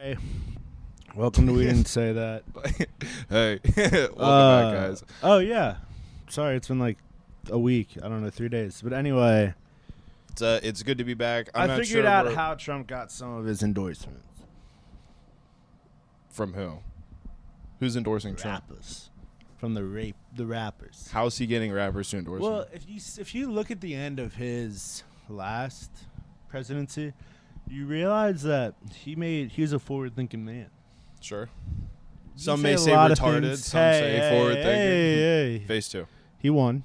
Hey, welcome to We Didn't Say That. Hey, welcome back, guys. Oh, yeah. Sorry, it's been like a week. I don't know, 3 days. But anyway, It's good to be back. I figured out how Trump got some of his endorsements. From who? Who's endorsing Trump? Rappers. From the rappers. How's he getting rappers to endorse him? Well, if you look at the end of his last presidency, you realize that he was a forward-thinking man. Sure. You Some say may a say lot of retarded. things. Some Hey, say hey, forward-thinking. hey. Phase 2. He won.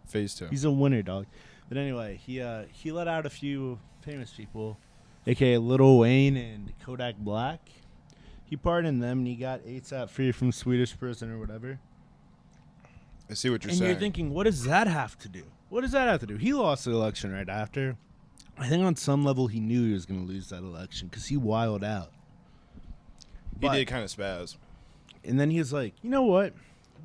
Phase 2. He's a winner, dog. But anyway, he let out a few famous people, a.k.a. Lil Wayne and Kodak Black. He pardoned them, and he got ASAP free from Swedish prison or whatever. I see what you're and saying. You're thinking, what does that have to do? What does that have to do? He lost the election right after. I think on some level he knew he was going to lose that election because he wilded out. He did kind of spaz. And then he was like, you know what?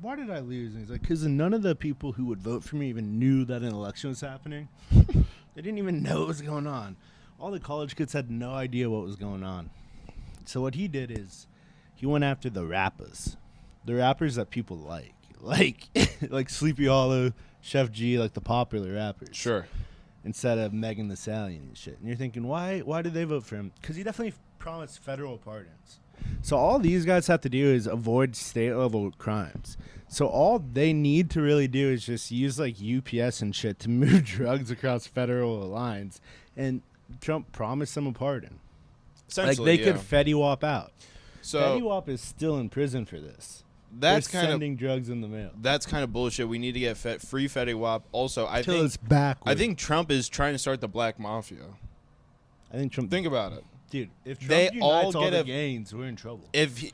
Why did I lose? And he's like, because none of the people who would vote for me even knew that an election was happening. They didn't even know what was going on. All the college kids had no idea what was going on. So what he did is he went after the rappers that people like Sleepy Hollow, Chef G, like the popular rappers. Sure. Instead of Megan Thee Stallion and shit. And you're thinking, why did they vote for him? Because he definitely promised federal pardons. So all these guys have to do is avoid state-level crimes. So all they need to really do is just use, like, UPS and shit to move drugs across federal lines. And Trump promised them a pardon. Essentially, like, they could Fetty Wap out. So Fetty Wap is still in prison for this. That's They're sending drugs in the mail. That's kind of bullshit. We need to get free Fetty Wap. Also, I think it's backwards. I think Trump is trying to start the black mafia. I think Trump. Think about it. Dude, if Trump They unites all get the a- gains, we're in trouble. If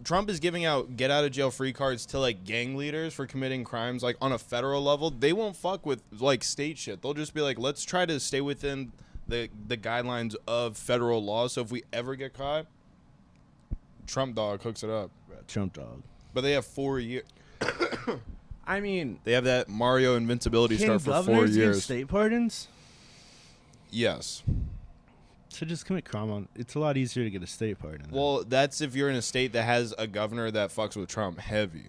Trump is giving out get out of jail free cards to like gang leaders for committing crimes like on a federal level, they won't fuck with like state shit. They'll just be like, let's try to stay within the guidelines of federal law. So if we ever get caught, Trump dog hooks it up. Trump dog. But they have 4 years. I mean, They have that Mario invincibility can start for 4 governors give years. state pardons? Yes. So just commit crime on. It's a lot easier to get a state pardon. Well, that's if you're in a state that has a governor that fucks with Trump heavy.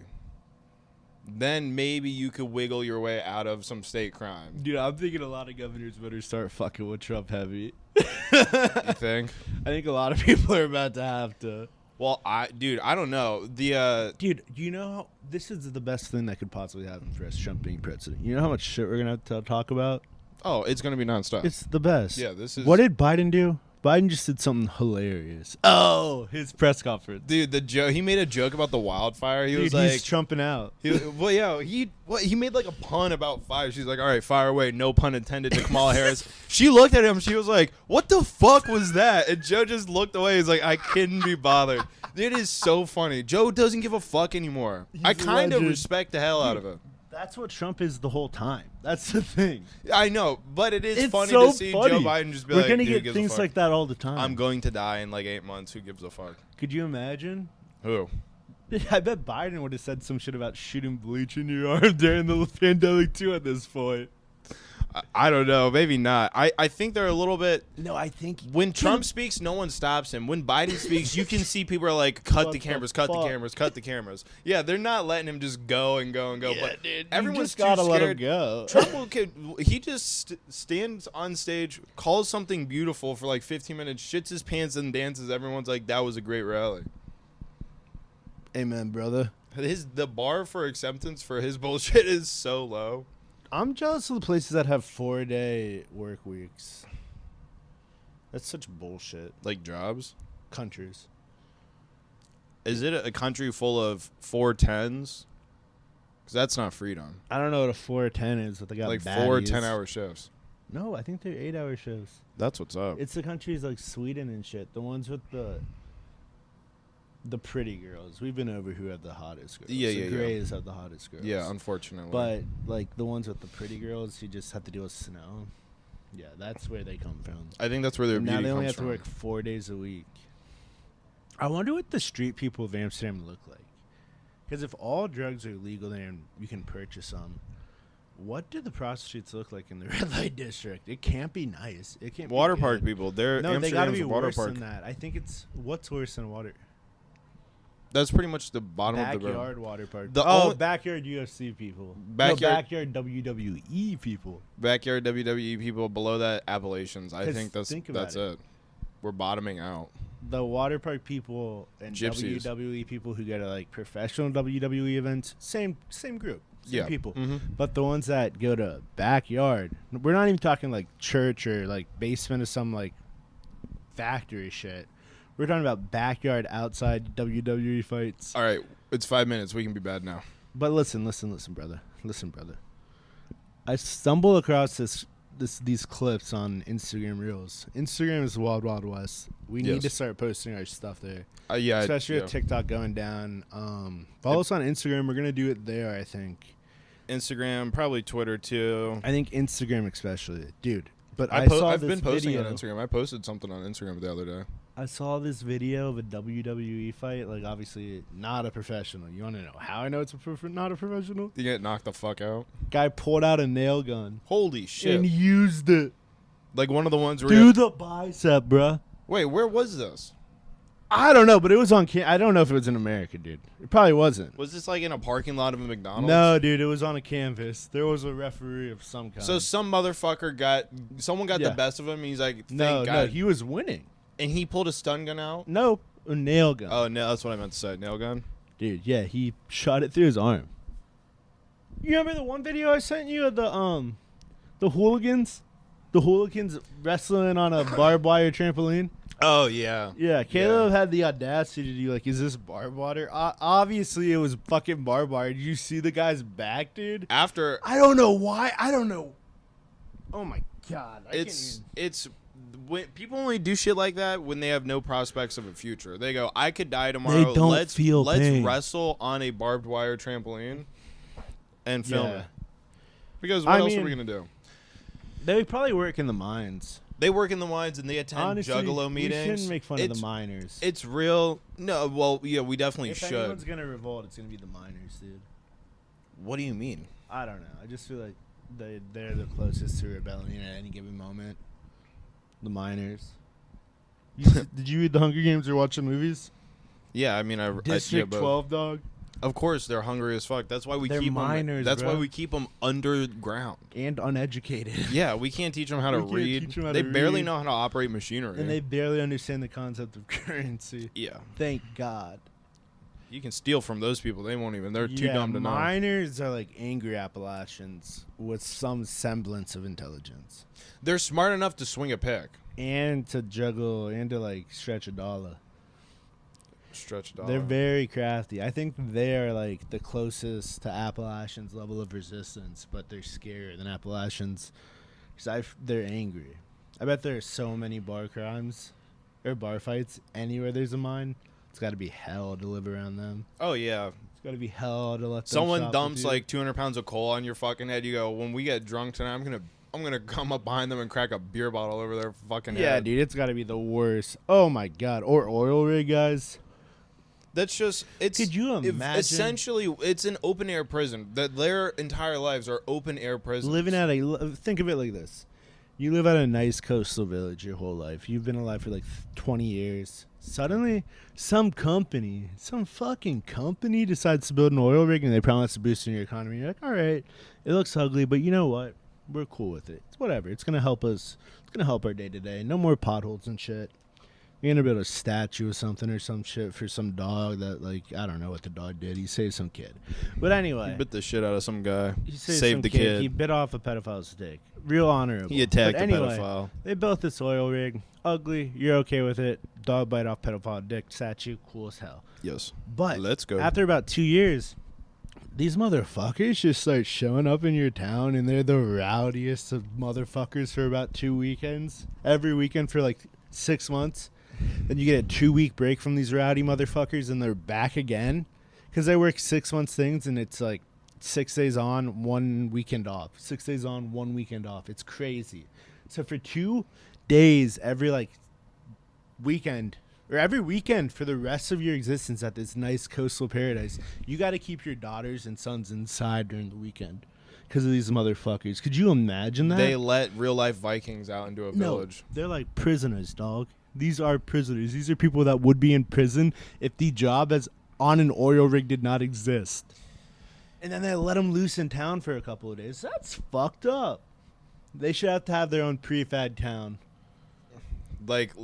Then maybe you could wiggle your way out of some state crime. Dude, I'm thinking a lot of governors better start fucking with Trump heavy. You think? I think a lot of people are about to have to. Well, I don't know. Dude, you know how this is the best thing that could possibly happen for us, Trump being president. You know how much shit we're gonna have to talk about? Oh, it's gonna be nonstop. It's the best. Yeah, this is. What did Biden do? Biden just did something hilarious. Oh, his press conference. Dude, he made a joke about the wildfire. He was he's like, trumping out. he made like a pun about fire. She's like, all right, fire away, no pun intended to Kamala Harris. She looked at him. She was like, what the fuck was that? And Joe just looked away. He's like, I couldn't be bothered. It is so funny. Joe doesn't give a fuck anymore. I kind of respect the hell out of him. That's what Trump is the whole time. That's the thing. I know, but it's funny so to see funny. Joe Biden just be We're like, gonna "Dude, get gives a things fuck. like that all the time. I'm going to die in like 8 months. Who gives a fuck? Could you imagine? Who? I bet Biden would have said some shit about shooting bleach in your arm during the pandemic too at this point. I don't know. Maybe not. I think they're a little bit. No, I think When Trump speaks, no one stops him. When Biden speaks, you can see people are like, cut the cameras, cut the cameras, cut the cameras. Yeah, they're not letting him just go and go and go. Yeah, but dude, everyone's just gotta too let him scared. go. Trump he just stands on stage, calls something beautiful for like 15 minutes, shits his pants and dances. Everyone's like, that was a great rally. Amen, brother. The bar for acceptance for his bullshit is so low. I'm jealous of the places that have 4-day work weeks. That's such bullshit. Like jobs? Countries. Is it a country full of 410s? Because that's not freedom. I don't know what a 410 is, but they got Like baddies. 4 10-hour shifts. No, I think they're 8-hour shows. That's what's up. It's the countries like Sweden and shit. The ones with the pretty girls. We've been over who have the hottest girls. Yeah, the yeah. Grays have the hottest girls. Yeah, unfortunately. But like the ones with the pretty girls, you just have to deal with snow. Yeah, that's where they come from. I think that's where their And beauty now they only comes have to work 4 days a week. I wonder what the street people of Amsterdam look like. Because if all drugs are legal there and you can purchase them, What do the prostitutes look like in the red light district? It can't be nice. It can't. Water be park good. people. They're No, they gotta Amsterdam's be a water worse park. than that. I think it's what's worse than water. That's pretty much the bottom of the Backyard water park. The oh, only- backyard UFC people. Backyard- No, backyard WWE people. backyard WWE people. Below that, Appalachians. I 'Cause think that's think about it. We're bottoming out. The water park people and Gypsies. WWE people who go to like professional WWE events, same group, same people. Mhm. But the ones that go to backyard, we're not even talking like church or like basement of some like factory shit. We're talking about backyard outside WWE fights. All right, it's 5 minutes. We can be bad now. But listen, brother. Listen, brother. I stumble across these clips on Instagram Reels. Instagram is the wild, wild west. We need Yes. to start posting our stuff there. Yeah, Especially with TikTok going down. Follow us on Instagram. We're going to do it there, I think. Instagram, probably Twitter too. I think Instagram especially. Dude. But I've saw been this posting video. on Instagram. I posted something on Instagram the other day. I saw this video of a WWE fight. Like, obviously, not a professional. You want to know how I know it's not a professional? You get knocked the fuck out. Guy pulled out a nail gun. Holy shit. And used it. Like one of the ones where Through the bicep, bruh. Wait, where was this? I don't know, but it was on I don't know if it was in America, dude. It probably wasn't. Was this like in a parking lot of a McDonald's? No, dude, it was on a canvas. There was a referee of some kind. So some motherfucker someone got Yeah. the best of him. He's like, thank no, God. he was winning. And he pulled a stun gun out? No, a nail gun. Oh, no, that's what I meant to say. Nail gun? Dude, yeah, he shot it through his arm. You remember the one video I sent you of the hooligans? The hooligans wrestling on a barbed wire trampoline? Oh, yeah. Yeah, Caleb had the audacity to do, like, is this barbed wire? Obviously, it was fucking barbed wire. Did you see the guy's back, dude? After... I don't know why. I don't know. Oh, my God. It's when people only do shit like that when they have no prospects of a future. They go, I could die tomorrow. They don't let's feel pain. wrestle on a barbed wire trampoline and film Yeah. it. Because what else are we going to do? They probably work in the mines. They work in the mines and they attend Honestly, juggalo meetings. We shouldn't make fun of the miners. It's real. No, well, yeah, we definitely If should. anyone's going to revolt, it's going to be the miners, dude. What do you mean? I don't know. I just feel like they're the closest to rebellion at any given moment. The miners. Did you read the Hunger Games or watch the movies? Yeah, I mean, District yeah, 12, dog. Of course, they're hungry as fuck. That's why we They're keep miners, them. That's bro. why we keep them underground. And uneducated. Yeah, we can't teach them how to We can't read. teach 'em how They to barely read. know how to operate machinery. And they barely understand the concept of currency. yeah, Thank God. you can steal from those people. They won't even. They're too Yeah, dumb to know. miners are like angry Appalachians with some semblance of intelligence. They're smart enough to swing a pick. And to juggle and to like stretch a dollar. Stretch dollar. They're very crafty. I think they're like the closest to Appalachians' level of resistance, but they're scarier than Appalachians because they're angry. I bet there are so many bar crimes or bar fights anywhere there's a mine. It's got to be hell to live around them. Oh yeah. It's got to be hell to let them Someone shop with dumps you. like 200 pounds of coal on your fucking head. You go, when we get drunk tonight, I'm gonna come up behind them and crack a beer bottle over their fucking head. Yeah, dude, it's got to be the worst. Oh my God. Or oil rig guys. That's just it's. Could you imagine Essentially, it's an open air prison. That their entire lives are open air prisons. living at think of it like this. You live at a nice coastal village your whole life. You've been alive for like 20 years. Suddenly, some fucking company decides to build an oil rig and they promise to boost in your economy. You're like, all right, it looks ugly, but you know what? We're cool with it. It's whatever. It's going to help us. It's going to help our day to day. No more potholes and shit. You're going to build a statue of something or some shit for some dog that, like, I don't know what the dog did. He saved some kid. But anyway. He bit the shit out of some guy. He saved Saved some the kid. He bit off a pedophile's dick. Real honorable. He attacked But a anyway, pedophile. They built this oil rig. Ugly. You're okay with it. Dog bite off pedophile dick. Statue. Cool as hell. Yes. But Let's go. after about 2 years, these motherfuckers just start showing up in your town, and they're the rowdiest of motherfuckers for about 2 weekends. Every weekend for like 6 months. Then you get a 2-week break from these rowdy motherfuckers, and they're back again. Because they work 6 months things, and it's like 6 days on, 1 weekend off. 6 days on, 1 weekend off. It's crazy. So for 2 days every like weekend, or every weekend for the rest of your existence at this nice coastal paradise, you got to keep your daughters and sons inside during the weekend. because of these motherfuckers. Could you imagine that? They let real life Vikings out into a village. They're like prisoners, dog. These are prisoners. These are people that would be in prison if the job as on an oil rig did not exist. And then they let them loose in town for a couple of days. That's fucked up. They should have to have their own prefab town. Like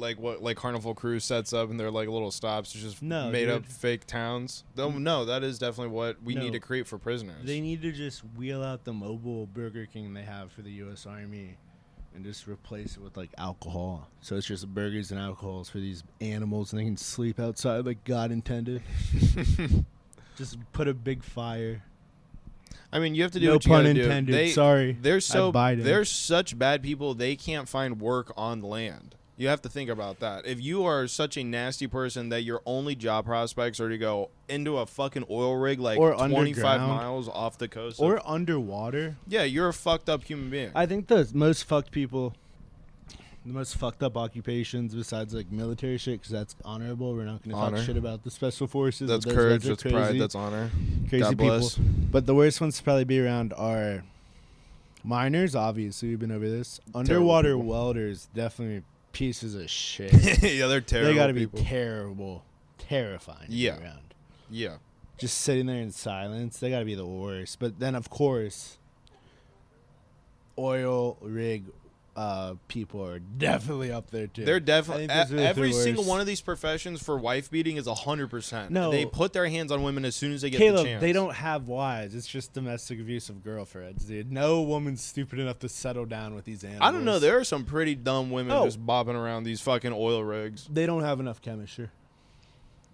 Carnival Cruise sets up and they're like little stops, it's just made up fake towns. No, that is definitely what we need to create for prisoners. They need to just wheel out the mobile Burger King they have for the U.S. Army and just replace it with like alcohol. So it's just burgers and alcohols for these animals, and they can sleep outside like God intended. Just put a big fire. I mean, you have to do no what you pun gotta intended. do. Sorry, they're such bad people. They can't find work on land. You have to think about that. If you are such a nasty person that your only job prospects are to go into a fucking oil rig like or 25 miles off the coast. Or underwater. Yeah, you're a fucked up human being. I think the most fucked up occupations besides like military shit, because that's honorable. We're not going to talk shit about the special forces. That's courage, that's pride, that's honor. Crazy God bless. people. But the worst ones to probably be around are miners, obviously. We've been over this. Underwater welders, definitely pieces of shit. Yeah, they're terrible. They got to be people. terrible, terrifying to be around. Yeah. Just sitting there in silence, they got to be the worst. But then, of course, oil rig people are definitely up there too. They're definitely every single one of these professions for wife beating is 100%. No, they put their hands on women as soon as they get Caleb, the chance. They don't have wives. It's just domestic abuse of girlfriends, dude. No woman's stupid enough to settle down with these animals. I don't know. There are some pretty dumb women just bobbing around these fucking oil rigs. They don't have enough chemistry.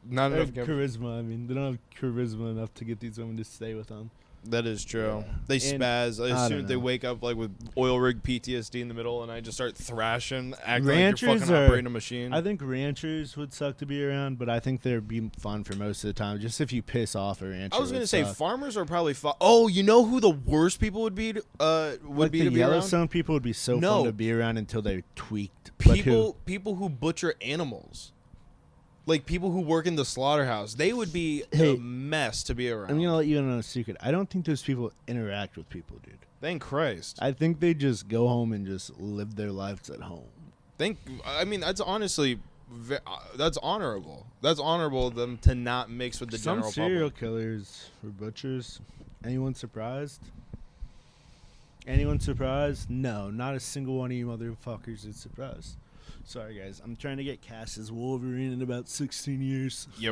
Not enough charisma. I mean, they don't have charisma enough to get these women to stay with them. That is true. Yeah. They spaz as soon as they wake up, like with oil rig PTSD in the middle, and I just start thrashing, acting like you're fucking operating a machine. I think ranchers would suck to be around, but I think they'd be fun for most of the time. Just if you piss off a rancher. I was gonna say farmers are probably fun. Oh, you know who the worst people would be? The Yellowstone people would be fun to be around until they tweaked. People who butcher animals. Like people who work in the slaughterhouse, they would be a mess to be around. I'm going to let you in on a secret. I don't think those people interact with people, dude. Thank Christ. I think they just go home and just live their lives at home. I mean, that's honestly, that's honorable. That's honorable of them to not mix with the general public. Some serial killers or butchers. Anyone surprised? Anyone surprised? No, not a single one of you motherfuckers is surprised. Sorry, guys. I'm trying to get cast as Wolverine in about 16 years. Yeah,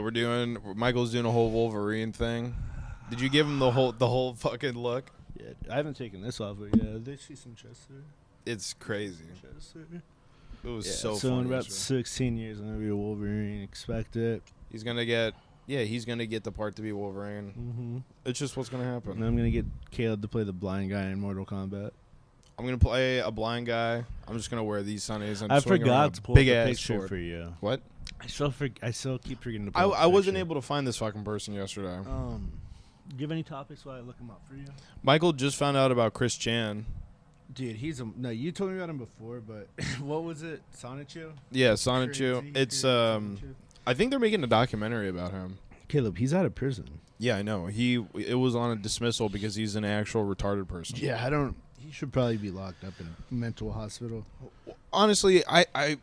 Michael's doing a whole Wolverine thing. Did you give him the whole fucking look? Yeah, I haven't taken this off, but yeah, they see some chest there. It's crazy. It was so funny. So in about 16 years, I'm going to be a Wolverine. Expect it. He's going to get the part to be Wolverine. Mm-hmm. It's just what's going to happen. And I'm going to get Caleb to play the blind guy in Mortal Kombat. I'm going to play a blind guy. I'm just going to wear these sunnies. And I forgot to pull up a picture for you. What? I still keep forgetting to pull up I wasn't able to find this fucking person yesterday. Do you have any topics while I look them up for you? Michael just found out about Chris Chan. Dude, you told me about him before, but what was it? Sonichu? Yeah, Sonichu. It's I think they're making a documentary about him. Caleb, he's out of prison. Yeah, I know. It was on a dismissal because he's an actual retarded person. Yeah, he should probably be locked up in a mental hospital. Honestly, I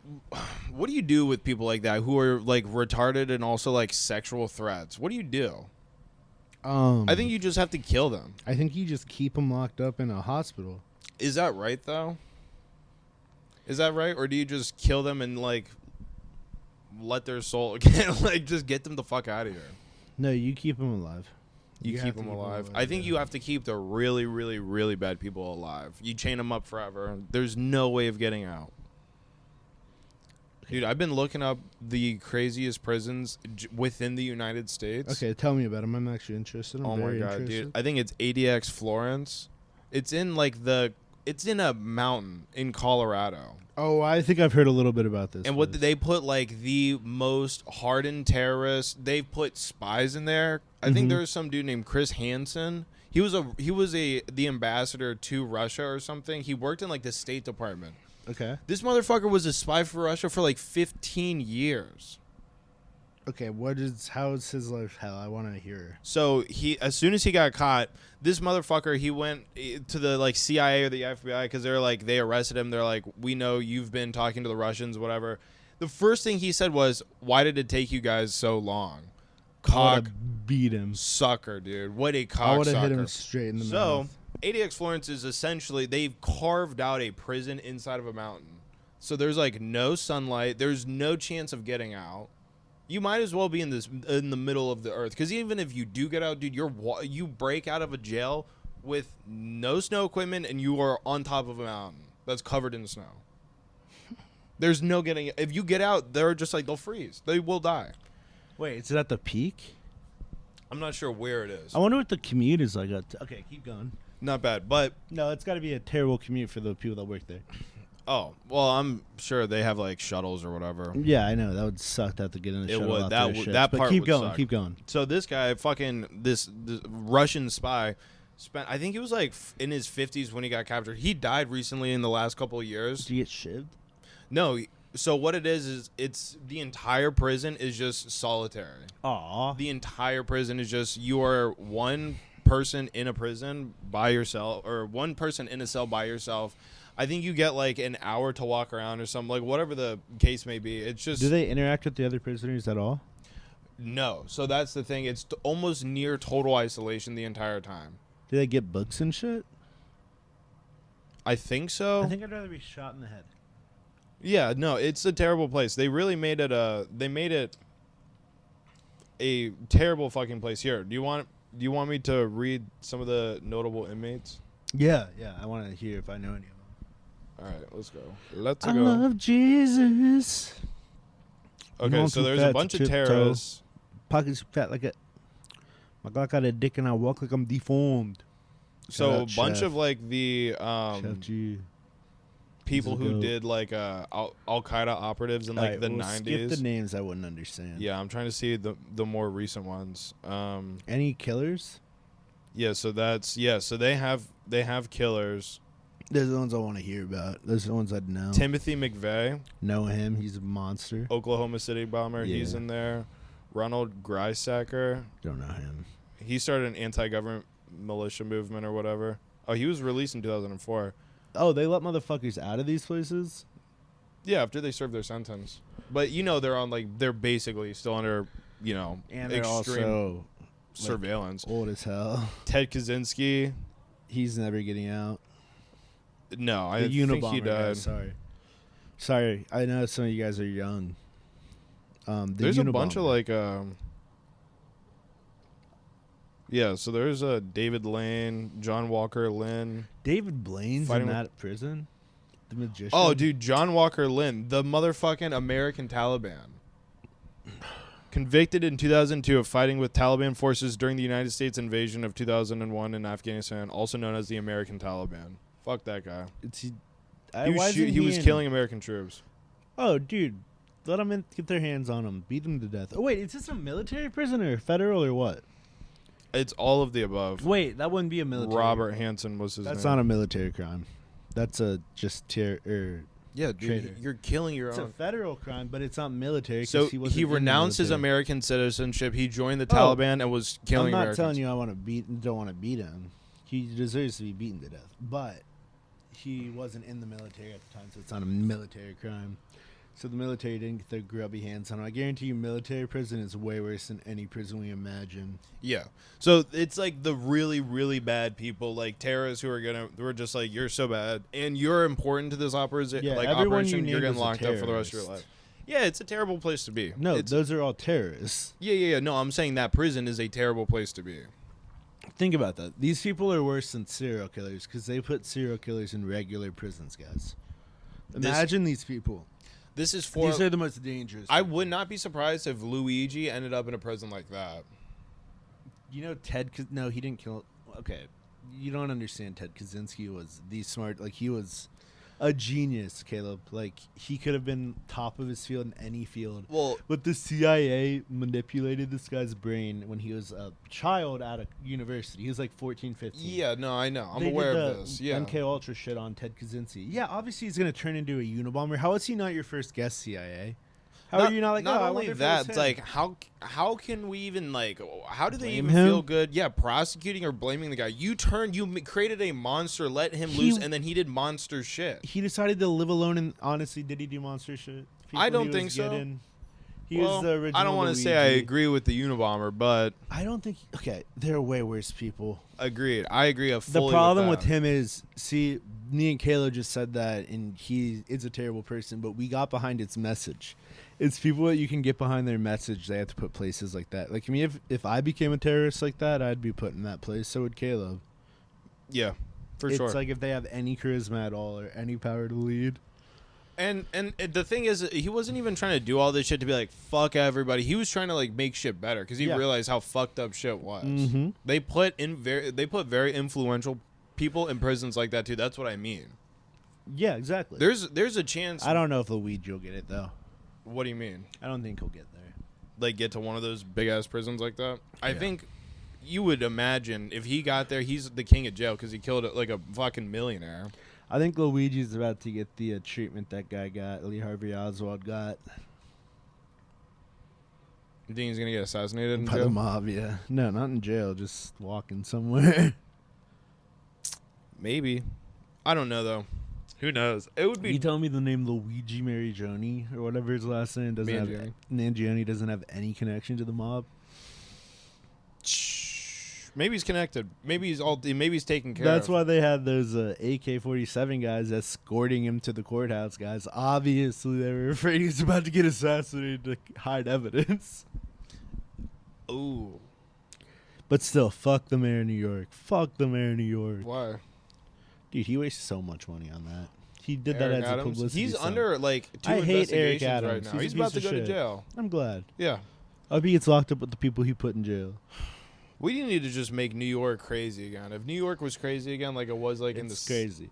what do you do with people like that who are like retarded and also like sexual threats? What do you do? I think you just have to kill them. I think you just keep them locked up in a hospital. Is that right though? Is that right, or do you just kill them and like let their soul like just get them the fuck out of here? No, you keep them alive. You keep them alive. I think you have to keep the really, really, really bad people alive. You chain them up forever. There's no way of getting out. Dude, I've been looking up the craziest prisons within the United States. Okay, tell me about them. I'm actually interested. Oh my god, dude! I think it's ADX Florence. It's in it's in a mountain in Colorado. Oh, I think I've heard a little bit about this. And what they put like the most hardened terrorists. They've put spies in there. I think there was some dude named Chris Hansen. He was the ambassador to Russia or something. He worked in like the State Department. Okay. This motherfucker was a spy for Russia for like 15 years. Okay, how is his life hell? I want to hear. So as soon as he got caught, this motherfucker, he went to the like CIA or the FBI because they're like, they arrested him. They're like, we know you've been talking to the Russians, whatever. The first thing he said was, why did it take you guys so long? Cock Beat him. Sucker, dude. What a cock I would have hit sucker. him straight in the So mouth. ADX Florence is essentially, they've carved out a prison inside of a mountain. So there's like no sunlight. There's no chance of getting out. You might as well be in the middle of the earth, because even if you do get out, dude, you break out of a jail with no snow equipment and you are on top of a mountain that's covered in snow. There's no getting. If you get out, they're just like, they'll freeze. They will die. Wait, is it at the peak? I'm not sure where it is. I wonder what the commute is like. Okay, keep going. Not bad, but No, it's got to be a terrible commute for the people that work there. oh well, I'm sure they have like shuttles or whatever. Yeah, I know that would suck to have to get in a It shuttle would. out That there. would- shits. that But part keep would going. suck. Keep going. So this guy, fucking this Russian spy, spent. I think he was like in his 50s when he got captured. He died recently in the last couple of years. Did you get shivved? No. So what it is it's the entire prison is just solitary. Aw. The entire prison is just, you are one person in a prison by yourself, or one person in a cell by yourself. I think you get like an hour to walk around or something, like whatever the case may be. It's just, Do they interact with the other prisoners at all? no. So that's the thing. It's almost near total isolation the entire time. Do they get books and shit? I think so. I think I'd rather be shot in the head. Yeah, no, it's a terrible place. They really made it a terrible fucking place. Here, do you want me to read some of the notable inmates? Yeah. I want to hear if I know any of them. All right, let's go. Let's I go. love Jesus. Okay, I'm so too there's fat a to bunch of tiptoe. terrorists. Pockets fat like a. My God got a dick and I walk like I'm deformed. So Shout a out bunch Chef. of like the Chef G. people He's a who goat. did like Al Qaeda operatives in like Alright, the well, 90s. Skip the names I wouldn't understand. Yeah, I'm trying to see the more recent ones. Any killers? Yeah, so they have killers. Those are the ones I want to hear about. Those are the ones I'd know. Timothy McVeigh, Know him. He's a monster. Oklahoma City bomber, he's Yeah. in there. Ronald Greisacker, Don't know him. he started an anti-government militia movement or whatever. Oh, he was released in 2004. Oh, they let motherfuckers out of these places? Yeah, after they served their sentence. But they're basically still under, And they're extreme also surveillance. old as hell. Ted Kaczynski, He's never getting out. no, I The think he Unabomber guy, died. Sorry. I know some of you guys are young. There's a bunch of Unabomber. so there's David Lane, John Walker Lynn. David Blaine's fighting in with- that prison? The magician? Oh, dude, John Walker Lynn, the motherfucking American Taliban. Convicted in 2002 of fighting with Taliban forces during the United States invasion of 2001 in Afghanistan, also known as the American Taliban. Fuck that guy. He was killing American troops. Oh, dude. Let them get their hands on him. Beat them to death. Oh, wait. Is this a military prison or federal or what? It's all of the above. Wait, that wouldn't be a military. Robert Hansen was his name. That's not a military crime. That's a just Yeah, dude, traitor. you're killing your It's a own. federal crime, but it's not military. 'cause So wasn't he in the renounced his military. American citizenship. He joined the Oh, Taliban and was killing I'm not Americans. telling you I want to don't want to beat him. He deserves to be beaten to death. But he wasn't in the military at the time, so it's not a military crime. So the military didn't get their grubby hands on him. I guarantee you military prison is way worse than any prison we imagine. Yeah. So it's like the really, really bad people, like terrorists who are just like, you're so bad and you're important to this operation. Yeah, Like everyone you operation, you're named getting was a locked up for the rest of your terrorist. life. Yeah, it's a terrible place to be. No, It's, those are all terrorists. yeah. No, I'm saying that prison is a terrible place to be. Think about that. These people are worse than serial killers because they put serial killers in regular prisons, guys. Imagine these people. This is for. These are the most dangerous. I would not be surprised if Luigi ended up in a prison like that. You know Ted? No, he didn't kill. Okay, you don't understand. Ted Kaczynski was the smart. Like he was a genius, Caleb. Like he could have been top of his field in any field. Well, But the CIA manipulated this guy's brain when he was a child at a university. He was like 14, 15. yeah, no, I know. I'm They aware did of the this. Yeah. MK Ultra shit on Ted Kaczynski. Yeah, obviously he's gonna turn into a Unabomber. How is he not your first guest, CIA? How are you not like? Not oh, I only wonder if it that, was it's him. like how can we even like how do they Blame even him? feel good? Yeah, prosecuting or blaming the guy. You created a monster, let him loose, and then he did monster shit. He decided to live alone, and honestly, did he do monster shit? I don't he was think so. getting- He was the original. I don't want to say I agree with the Unabomber, but I don't think. Okay, there are way worse people. agreed. I agree. The problem with that. him is, see, me and Kayla just said that, and he is a terrible person, but we got behind its message. It's people that you can get behind their message. They have to put places like that. Like me, if I became a terrorist like that, I'd be put in that place. So would Caleb. Yeah, for It's sure. like if they have any charisma at all or any power to lead. And the thing is, he wasn't even trying to do all this shit to be like fuck everybody. He was trying to like make shit better because he realized how fucked up shit was. Mm-hmm. They put very influential people in prisons like that too. That's what I mean. Yeah, exactly. There's a chance. I don't know if Luigi will get it though. What do you mean? I don't think he'll get there. Like get to one of those big ass prisons like that? I think you would imagine if he got there, he's the king of jail because he killed like a fucking millionaire. I think Luigi's about to get the treatment that guy got, Lee Harvey Oswald got. You think he's gonna get assassinated in By jail? the mob, yeah. No, not in jail, just walking somewhere. Maybe. I don't know though. Who knows? It would be. You telling me the name Luigi Marigioni or whatever his last name doesn't Mangione. have Mangione doesn't have any connection to the mob? Maybe he's connected. Maybe he's taken care That's of. why they had those AK-47 guys escorting him to the courthouse, guys. Obviously, they were afraid he was about to get assassinated to hide evidence. Ooh. But still, fuck the mayor of New York. Fuck the mayor of New York. Why? Dude, he wastes so much money on that. He did Eric that as Adams? a publicity He's stunt. under like 2 I hate Eric investigations Adams. right now. He's a He's about to piece go of to shit. jail. I'm glad. Yeah. I hope he gets locked up with the people he put in jail. We need to just make New York crazy again. If New York was crazy again, like it was like in the It's crazy.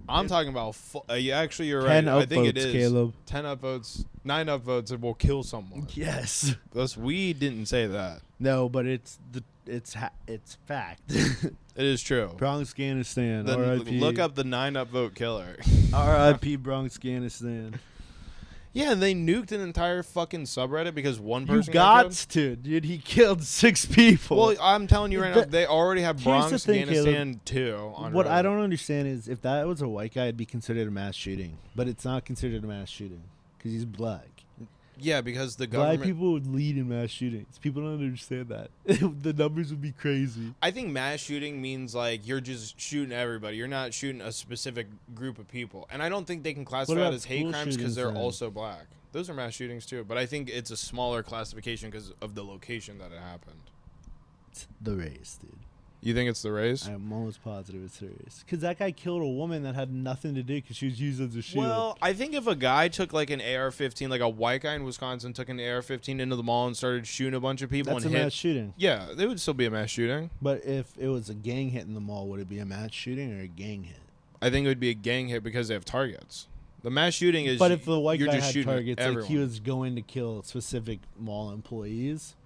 I'm talking about. Actually, you're 10 right. I think it upvotes, is. Caleb. 10 upvotes, 9 upvotes, it will kill someone. Yes. We didn't say that. No, but it's fact. It is true. Bronx-Ganistan. Then R.I.P. look up the 9 upvote killer. R.I.P. Bronx-Ganistan. Yeah, and they nuked an entire fucking subreddit because one You person got killed. to, dude. He killed 6 people. Well, I'm telling you right now, they already have Here's the thing, Bronx-Ganistan 2 on what Reddit. I don't understand is if that was a white guy, it'd be considered a mass shooting. But it's not considered a mass shooting because he's black. Yeah, because the Black government. people would lead in mass shootings. People don't understand that. The numbers would be crazy. I think mass shooting means like you're just shooting everybody. You're not shooting a specific group of people. And I don't think they can classify about it as hate school crimes because shootings they're then? also black. Those are mass shootings too. But I think it's a smaller classification because of the location that it happened. It's the race, dude. You think it's the race? I'm almost positive it's the race. Because that guy killed a woman that had nothing to do because she was used as a shield. Well, I think if a guy took like an AR-15, like a white guy in Wisconsin took an AR-15 into the mall and started shooting a bunch of people that's a and hit. mass shooting. Yeah, it would still be a mass shooting. But if it was a gang hit in the mall, would it be a mass shooting or a gang hit? I think it would be a gang hit because they have targets. The mass shooting is. But if the white you're guy just had shooting at targets, like everyone. he was going to kill specific mall employees.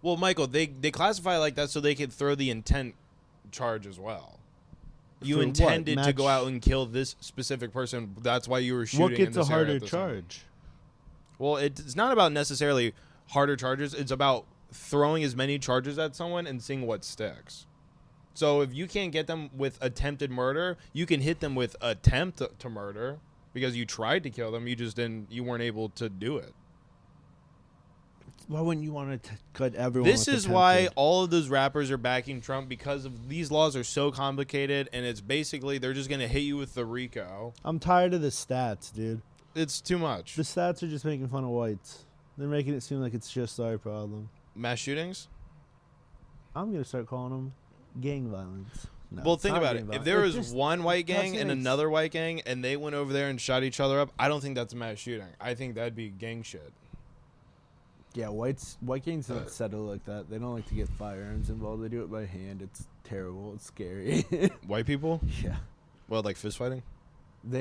Well, Michael, they classify it like that so they could throw the intent charge as well. You For what? intended to go Match- out and kill this specific person. That's why you were shooting. What in gets a this area harder at this time. charge? Well, it's not about necessarily harder charges. It's about throwing as many charges at someone and seeing what sticks. So if you can't get them with attempted murder, you can hit them with attempt to murder because you tried to kill them. You just didn't. You weren't able to do it. Why wouldn't you want to cut everyone? This with is why attempted? all of those rappers are backing Trump because of these laws are so complicated and it's basically they're just going to hit you with the RICO. I'm tired of the stats, dude. It's too much. The stats are just making fun of whites. They're making it seem like it's just our problem. Mass shootings? I'm gonna start calling them gang violence. No, Well, it's think not about gang it. If violence. there It's was just- one white gang and makes- another white gang and they went over there and shot each other up, I don't think that's a mass shooting. I think that'd be gang shit. Yeah, white gangs don't settle like that. They don't like to get firearms involved. They do it by hand. It's terrible. It's scary. White people? Yeah. Well, like fist fighting?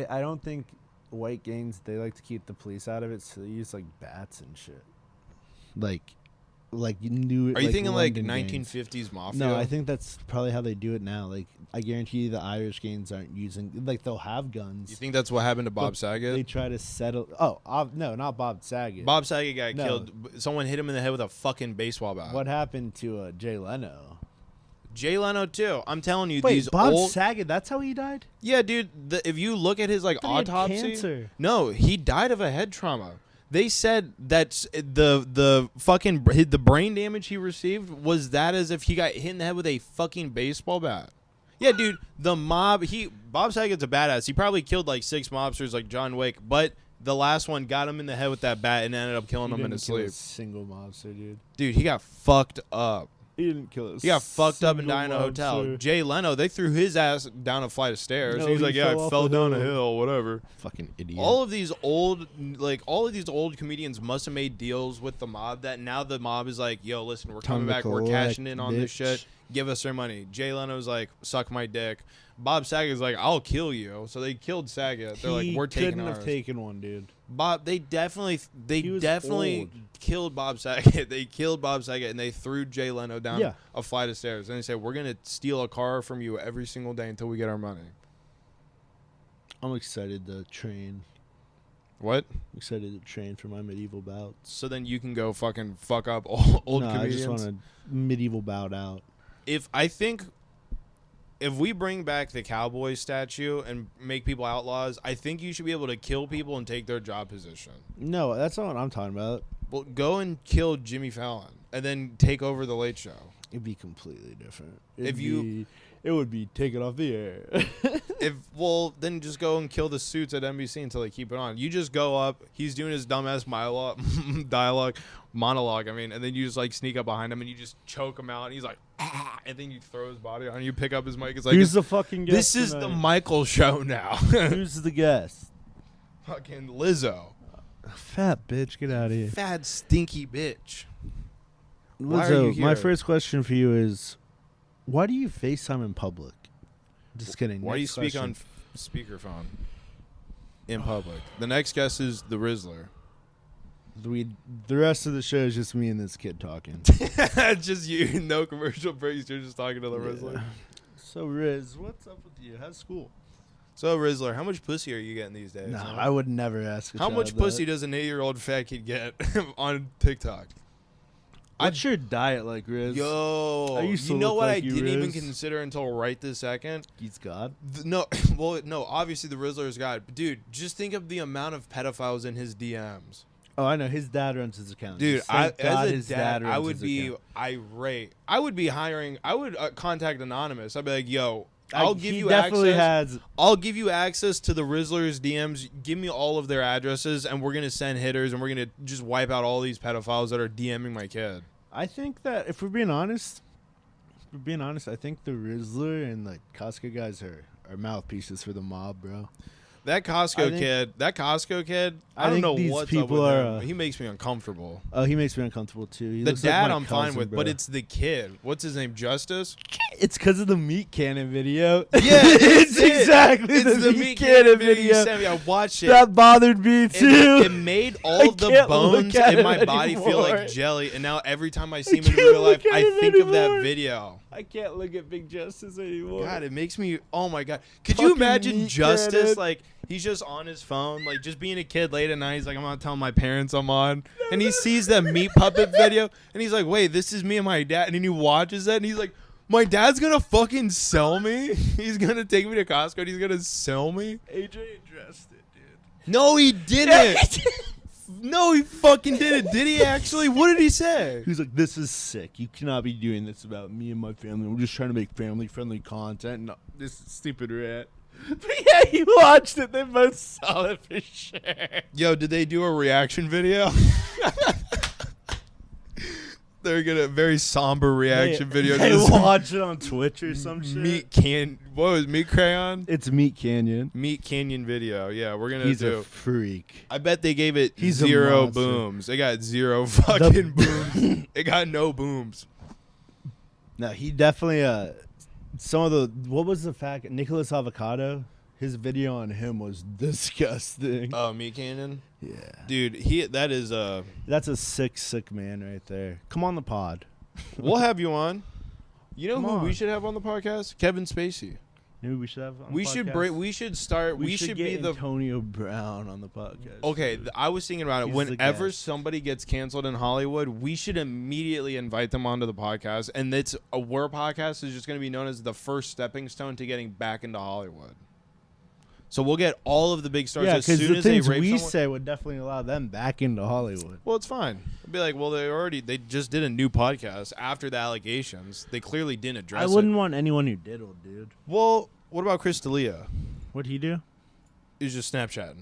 I don't think white gangs, they like to keep the police out of it, so they use like bats and shit. Like like you knew. Are you thinking like London 1950s mafia? No, I think that's probably how they do it now. Like I guarantee you, the Irish gangs aren't using. Like they'll have guns. You think that's what happened to Bob but Saget? They try to settle. Oh, no, not Bob Saget. Bob Saget got No. killed. Someone hit him in the head with a fucking baseball bat. What happened to Jay Leno? Jay Leno too. I'm telling you, Wait, these Bob old. Saget. That's how he died. Yeah, dude. If you look at his like I thought he had autopsy, cancer. no, he died of a head trauma. They said that the fucking the brain damage he received was that as if he got hit in the head with a fucking baseball bat. Yeah, dude. The mob. Bob Saget's a badass. He probably killed like 6 mobsters like John Wick, but the last one got him in the head with that bat and ended up killing him in his sleep. Single mobster, dude. Dude, he got fucked up. He didn't kill us. He got fucked up and died in a hotel. Jay Leno, they threw his ass down a flight of stairs. No, He's he like, yeah, fell I off fell a down a hill. hill, whatever. Fucking idiot. All of these old comedians must have made deals with the mob that now the mob is like, yo, listen, we're Time coming to back. We're collect, cashing in on this bitch. shit. Give us their money. Jay Leno's like, suck my dick. Bob Saget's like, I'll kill you. So they killed Saget. They're like, we're taking couldn't ours. have taken one, dude. Bob, they definitely was old. killed Bob Saget. They killed Bob Saget and they threw Jay Leno down Yeah. a flight of stairs. And they said, we're gonna steal a car from you every single day until we get our money. I'm excited to train. What? I'm excited to train for my medieval bouts. So then you can go fucking fuck up old no, comedians. I just want to medieval bout out. If we bring back the cowboy statue and make people outlaws, I think you should be able to kill people and take their job position. No, that's not what I'm talking about. Well, go and kill Jimmy Fallon and then take over the Late Show. It'd be completely different. It would be taken off the air. Then just go and kill the suits at NBC until they keep it on. You just go up. He's doing his dumbass monologue. I mean, and then you just like sneak up behind him and you just choke him out. And he's like, and then you throw his body on. You pick up his mic. It's like, Who's the fucking guest? this is the Michael show now. Who's the guest? Fucking Lizzo. Fat bitch, get out of here. Fat stinky bitch. Why are you Lizzo, here? my first question for you is, why do you FaceTime in public? Just kidding. Why do you Next speak question. on speakerphone in public? The next guest is the Rizzler. The rest of the show is just me and this kid talking. Just you, no commercial breaks. You're just talking to the Rizzler. Yeah. So Riz, what's up with you? How's school? So Rizzler, how much pussy are you getting these days? No, huh? I would never ask. How much pussy does an 8-year-old fat kid get on TikTok? What's your diet like, Riz? Yo, I used to you know look what like I you, didn't even Riz. consider until right this second? He's God. No, well, no. Obviously, the Rizzler's God, but dude, just think of the amount of pedophiles in his DMs. Oh, I know. His dad runs his account. Dude, Thank God as a his dad, I runs would his be account. irate. I would be hiring. I would contact Anonymous. I'd be like, "Yo, I'll give he you definitely access. has. I'll give you access to the Rizzler's DMs. Give me all of their addresses, and we're gonna send hitters, and we're gonna just wipe out all these pedophiles that are DMing my kid." I think that if we're being honest, I think the Rizzler and the Costco guys are mouthpieces for the mob, bro. That Costco kid, I don't think know these what's up people with are, him. He makes me uncomfortable. Oh, he makes me uncomfortable too. He The looks like dad my I'm fine cousin, with, bro. but it's the kid. What's his name? Justice? It's because of the meat cannon video. Yeah, it's it. exactly It's the meat cannon you video. sent me. I watched it. That bothered me too. It made all of the can't look bones at in it my body feel anymore. like jelly, and now every time I see him in can't real life, look at I it think of that anymore. video. I can't look at Big Justice anymore. God, it makes me. Oh my God, could you Fucking imagine meat Justice cannon. like he's just on his phone, like just being a kid late at night. He's like, I'm not telling my parents I'm on, and he sees that meat puppet video, and he's like, wait, this is me and my dad, and then he watches that, and he's like, my dad's gonna fucking sell me. He's gonna take me to Costco, and he's gonna sell me. AJ addressed it, dude. No, he didn't. No, he fucking didn't. Did he actually? What did he say? He's like, this is sick. You cannot be doing this about me and my family. We're just trying to make family-friendly content. No, this is stupid rat. But yeah, he watched it. They both saw it for sure. Yo, did they do a reaction video? They're gonna very somber reaction video. to They this watch it on Twitch or some shit. What was Meat Crayon? It's Meat Canyon. Meat Canyon video. Yeah, we're gonna He's do. a freak. I bet they gave it He's a 0 monster. booms. They got 0 fucking booms. It got no booms. No, he definitely. Some of the what was the fact? Nicholas Avocado. His video on him was disgusting. Oh, Meat Cannon? Yeah. Dude, that is That's a sick man right there. Come on the pod. we'll have you on. You know Come who we on. should have on the podcast? Kevin Spacey. Maybe we should have on the We podcast. should break. We should start. We should get be the. Antonio Brown on the podcast. Okay, dude. I was thinking about it. He's the Whenever guest. somebody gets canceled in Hollywood, we should immediately invite them onto the podcast, and it's our podcast is just going to be known as the first stepping stone to getting back into Hollywood. So we'll get all of the big stars Yeah, as because soon the as they things rape we someone. say would definitely allow them back into Hollywood. Well, it's fine. I'd be like, well, they just did a new podcast after the allegations. They clearly didn't address I it. wouldn't want anyone who diddled, dude. Well, what about Chris D'Elia? What'd he do? He was just Snapchatting.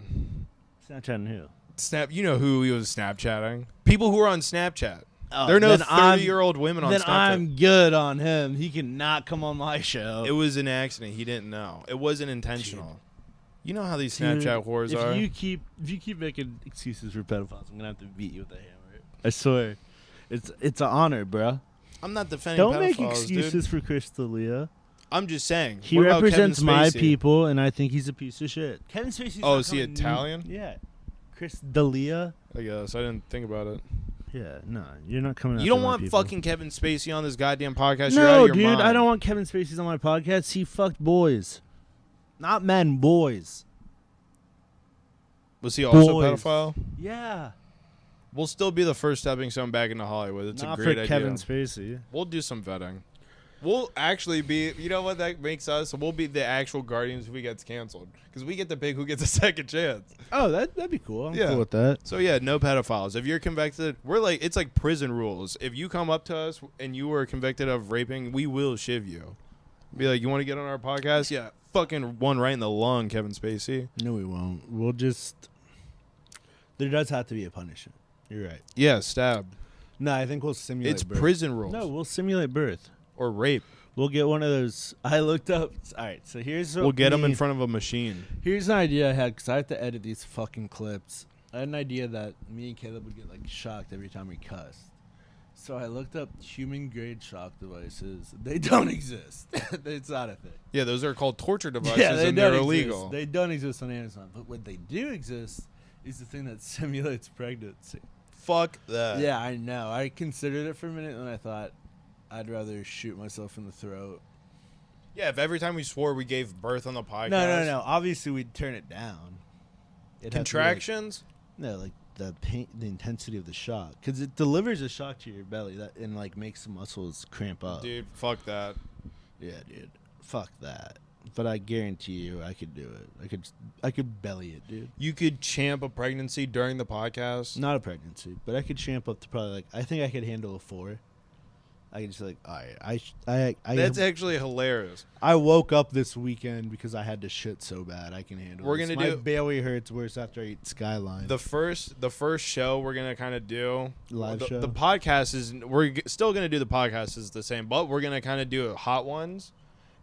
Snapchatting who? You know who he was Snapchatting? People who are on Snapchat. Oh, There are no then I'm- 30-year-old women on Then Snapchat. I'm good on him. He cannot come on my show. It was an accident. He didn't know. It wasn't intentional. You know how these Dude, Snapchat whores are. If you keep making excuses for pedophiles, I'm gonna have to beat you with a hammer. I swear. It's an honor, bro. I'm not defending Don't make pedophiles, excuses dude. for Chris D'Elia. I'm just saying. He What about represents Kevin my Spacey? people, and I think he's a piece of shit. Kevin Spacey's Oh, not is he coming- Italian? Yeah. Chris D'Elia. I guess. I didn't think about it. Yeah, no, you're not coming. You after don't my want people. fucking Kevin Spacey on this goddamn podcast. You're out No, of your dude, mind. I don't want Kevin Spacey on my podcast. He fucked boys, not men, boys. Was he also Boys. a pedophile? Yeah, We'll still be the first stepping stone back into Hollywood. It's not a great for idea. Kevin Spacey. We'll do some vetting. We'll actually be, you know what that makes us? We'll be the actual guardians if he gets canceled. Because we get to pick who gets a second chance. Oh, that'd be cool. I'm Yeah. cool with that. So yeah, no pedophiles. If you're convicted, it's like prison rules. If you come up to us and you were convicted of raping, we will shiv you. Be like, you want to get on our podcast? Yeah. Fucking one right in the lung, Kevin Spacey. No, we won't. We'll just. There does have to be a punishment. You're right. Yeah, stab. No, I think we'll simulate. It's birth. prison rules. No, we'll simulate birth. Or rape. We'll get one of those. I looked up. All right, so here's what We'll get them in front of a machine. Here's an idea I had because I have to edit these fucking clips. I had an idea that me and Caleb would get like shocked every time we cussed. So I looked up human grade shock devices. They don't exist. It's not a thing. Yeah, those are called torture devices they and don't they're exist. illegal. They don't exist on Amazon. But what they do exist is the thing that simulates pregnancy. Fuck that. Yeah, I know. I considered it for a minute and I thought I'd rather shoot myself in the throat. Yeah, if every time we swore we gave birth on the podcast. No. Obviously, we'd turn it down. It'd have to be, like, Contractions? no, like the pain, the intensity of the shock, because it delivers a shock to your belly that and like makes the muscles cramp up. Dude, fuck that. Yeah, dude, fuck that. But I guarantee you, I could do it. I could belly it, dude. You could champ a pregnancy during the podcast. Not a pregnancy, but I could champ up to probably like I think I could handle a 4. I could just like, all right, That's actually hilarious. I woke up this weekend because I had to shit so bad. I can handle. We're this. gonna My do- belly hurts worse after I eat Skyline. The first show we're gonna kind of do Live the, show? The podcast is still gonna do the podcast is the same, but we're gonna kind of do hot ones,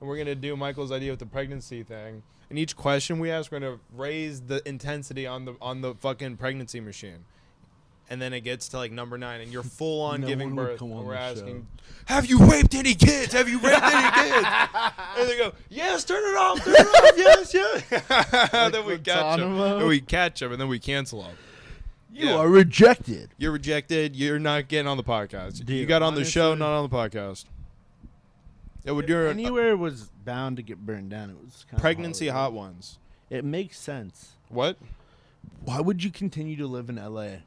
and we're gonna do Michael's idea with the pregnancy thing. And each question we ask, we're gonna raise the intensity on the fucking pregnancy machine. And then it gets to like number 9, and you're full on No giving one would birth. come And on we're the asking, "Have you raped any kids? Have you raped any kids?" And they go, "Yes, turn it off, yes, yes." Then we catch them. Guantanamo? Then we catch them, and then we cancel them. you Yeah. are rejected. You're rejected. You're not getting on the podcast. Dude, you got on the show, honestly- not on the podcast. Yeah, we're If doing anywhere was bound to get burned down. It was kind pregnancy hot ones. It makes sense. What? Why would you continue to live in LA,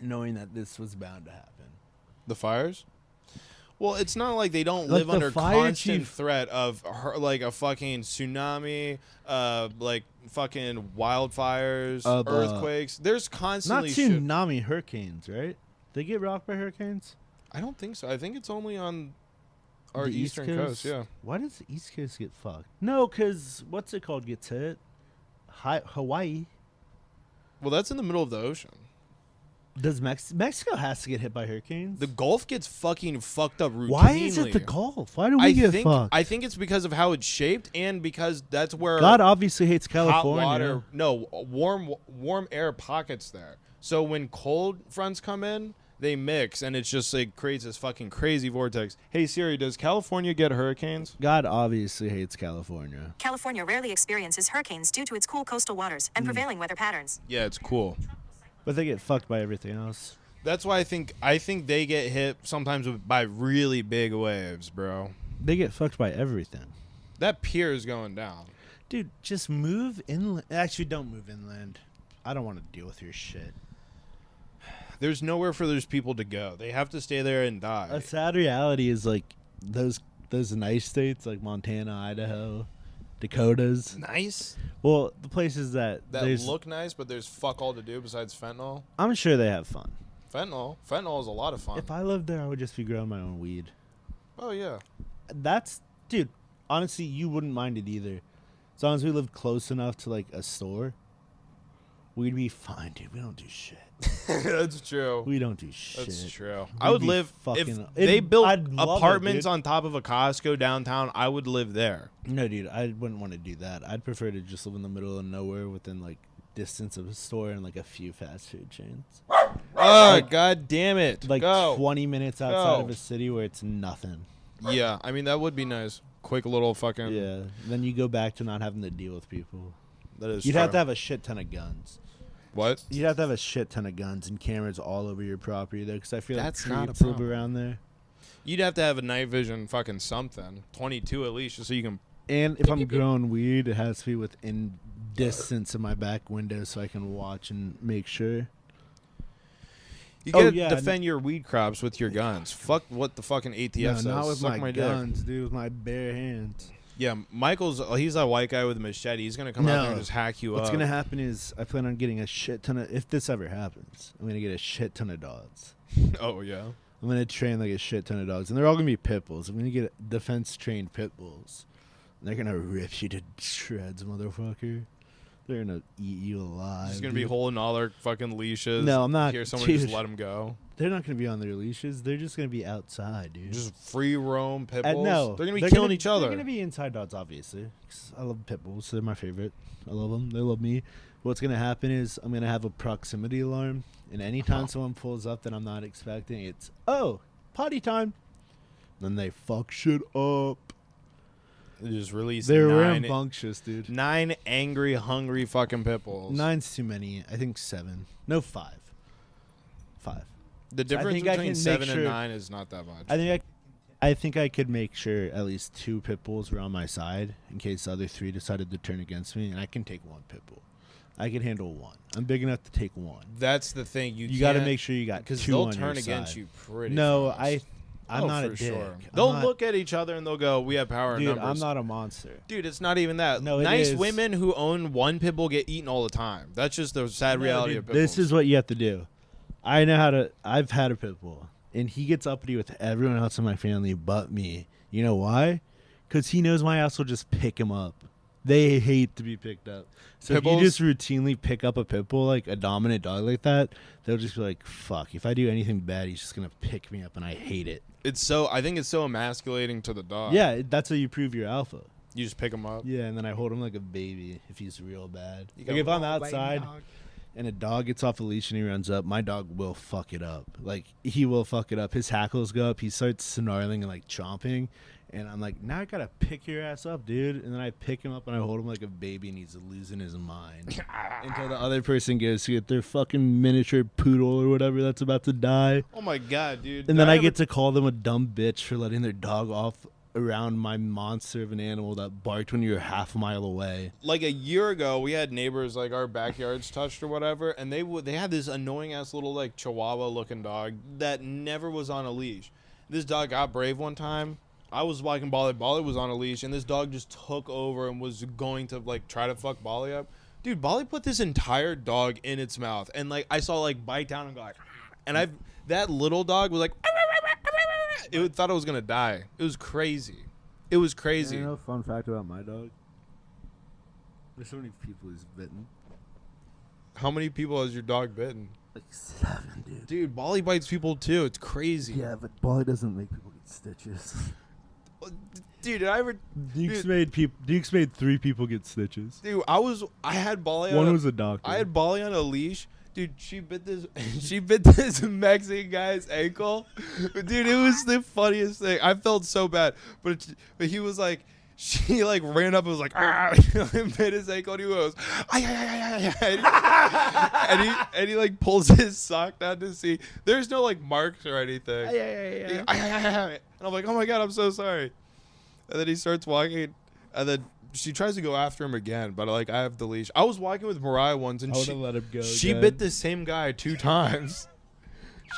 knowing that this was bound to happen? The fires? Well, it's not like they don't Like live the under fire constant chief- threat of like a fucking tsunami, like fucking wildfires, Of, earthquakes. There's Not constantly shit. tsunami, hurricanes, right? They get rocked by hurricanes. I don't think so. I think it's only on our The East eastern coast. Yeah. Why does the East Coast get fucked? No, because what's it called gets hit? Hawaii. Well, that's in the middle of the ocean. Does Mexico has to get hit by hurricanes? The Gulf gets fucking fucked up routinely. Why is it the Gulf? Why do we get fucked? I think it's because of how it's shaped and because that's where God obviously hates hot California. water, warm air pockets there. So when cold fronts come in, they mix, and it's just like creates this fucking crazy vortex. Hey Siri, does California get hurricanes? God obviously hates California. California rarely experiences hurricanes due to its cool coastal waters and prevailing weather patterns. Yeah, it's cool. But they get fucked by everything else. That's why I think they get hit sometimes by really big waves, bro. They get fucked by everything. That pier is going down. Dude, just move inland. Actually, don't move inland. I don't want to deal with your shit. There's nowhere for those people to go. They have to stay there and die. A sad reality is like those nice states like Montana, Idaho, Dakotas. Nice? Well, the places that look nice, but there's fuck all to do besides fentanyl. I'm sure they have fun. Fentanyl is a lot of fun. If I lived there, I would just be growing my own weed. Oh, yeah. Dude, honestly, you wouldn't mind it either. As long as we lived close enough to, like, a store, we'd be fine, dude. We don't do shit. That's true. We don't do shit. That's true. We'd I would be live, if fucking- they built I'd love it, apartments dude. on top of a Costco downtown, I would live there. No, dude, I wouldn't want to do that. I'd prefer to just live in the middle of nowhere within, like, distance of a store and, like, a few fast food chains. Oh, God damn it. Like, Go. 20 minutes outside of Go. a city where it's nothing. Yeah, I mean, that would be nice. Quick little fucking... Yeah. Then you go back to not having to deal with people. That is You'd true. have to have a shit ton of guns. What? You'd have to have a shit ton of guns and cameras all over your property there, because I feel That's like not a creeps live problem. around there. You'd have to have a night vision fucking something. 22 at least, just so you can... And if I'm growing weed, it has to be within distance of my back window so I can watch and make sure. You Oh, gotta yeah, defend your weed crops with your guns. Fuck what the fucking ATF No, says. not with Suck my dick. guns, dude. With my bare hands. Yeah, he's a white guy with a machete. He's gonna come out there and just hack you What's up. gonna happen is I plan on getting a shit ton of. If this ever happens, I'm gonna get a shit ton of dogs. Oh yeah. I'm gonna train like a shit ton of dogs, and they're all gonna be pit bulls. I'm gonna get defense trained pit bulls. And they're gonna rip you to shreds, motherfucker. They're gonna eat you alive. He's gonna be dude. holding all their fucking leashes. No, I'm not, Hear someone dude. just let him go. They're not gonna be on their leashes. They're just gonna be outside, dude. Just free roam pit bulls. No, They're gonna be killing each other. They're gonna be inside dogs, obviously. 'Cause I love pit bulls. They're my favorite. I love them. They love me. What's gonna happen is I'm gonna have a proximity alarm, and anytime someone pulls up that I'm not expecting, it's potty time. Then they fuck shit up. They just release They're nine rambunctious, dude. angry, hungry fucking pit bulls. 9's too many. I think 7. No, 5. 5. The difference think I between can make 7 and sure- 9 is not that much. I think I could make sure at least 2 pit bulls were on my side in case the other 3 decided to turn against me, and I can take 1 pit bull. I can handle 1. I'm big enough to take 1. That's the thing. You got to make sure you got 2 because on they'll your turn against side. you pretty. No, fast. I'm not a for dick. sure. I'm They'll not- look at each other and they'll go, "We have power in Dude, numbers." I'm not a monster. Dude, it's not even that. No, it nice is. women who own 1 pit bull get eaten all the time. That's just the sad reality Dude, of pit this bulls. is what you have to do. I've had a pit bull, and he gets uppity with everyone else in my family but me. You know why? Because he knows my ass will just pick him up. They hate to be picked up. So Pit if you bulls? just routinely pick up a pit bull, like a dominant dog like that, they'll just be like, fuck, if I do anything bad, he's just going to pick me up, and I hate it. I think it's so emasculating to the dog. Yeah, that's how you prove you're alpha. You just pick him up. Yeah, and then I hold him like a baby if he's real bad. You Like go, if I'm "Oh, baby outside dog." and a dog gets off a leash and he runs up, my dog will fuck it up. Like, he will fuck it up. His hackles go up. He starts snarling and, like, chomping. And I'm like, now I got to pick your ass up, dude. And then I pick him up and I hold him like a baby and he's losing his mind. Until the other person goes to get their fucking miniature poodle or whatever that's about to die. Oh my god, dude. And then I get to call them a dumb bitch for letting their dog off around my monster of an animal that barked when you were half a mile away. like a year ago, we had neighbors like our backyards touched or whatever, and they had this annoying ass little like Chihuahua looking dog that never was on a leash. This dog got brave one time. I was walking Bali. Bali was on a leash, and this dog just took over and was going to like try to fuck Bali up. Dude, Bali put this entire dog in its mouth, and like I saw like bite down and go like, and that little dog was like, it thought it was gonna die. It was crazy. It was crazy. You know, fun fact about my dog. There's so many people he's bitten. How many people has your dog bitten? Like 7, dude. Dude, Bali bites people too. It's crazy. Yeah, but Bali doesn't make people get stitches. Dude, did I ever? Duke's Dude. made 3 people get stitches. Dude, I had Bali. One was a doctor. I had Bali on a leash. Dude, she bit this Mexican guy's ankle. Dude, it was the funniest thing. I felt so bad, but he was like, she like ran up and was like, ah, and bit his ankle, and he goes, ay, ay, ay, ay, and he like pulls his sock down to see. There's no like marks or anything. And I'm like, oh my god, I'm so sorry. And then he starts walking, and then she tries to go after him again, but like I have the leash. I was walking with Mariah once, and she let him go. She bit the same guy 2 times.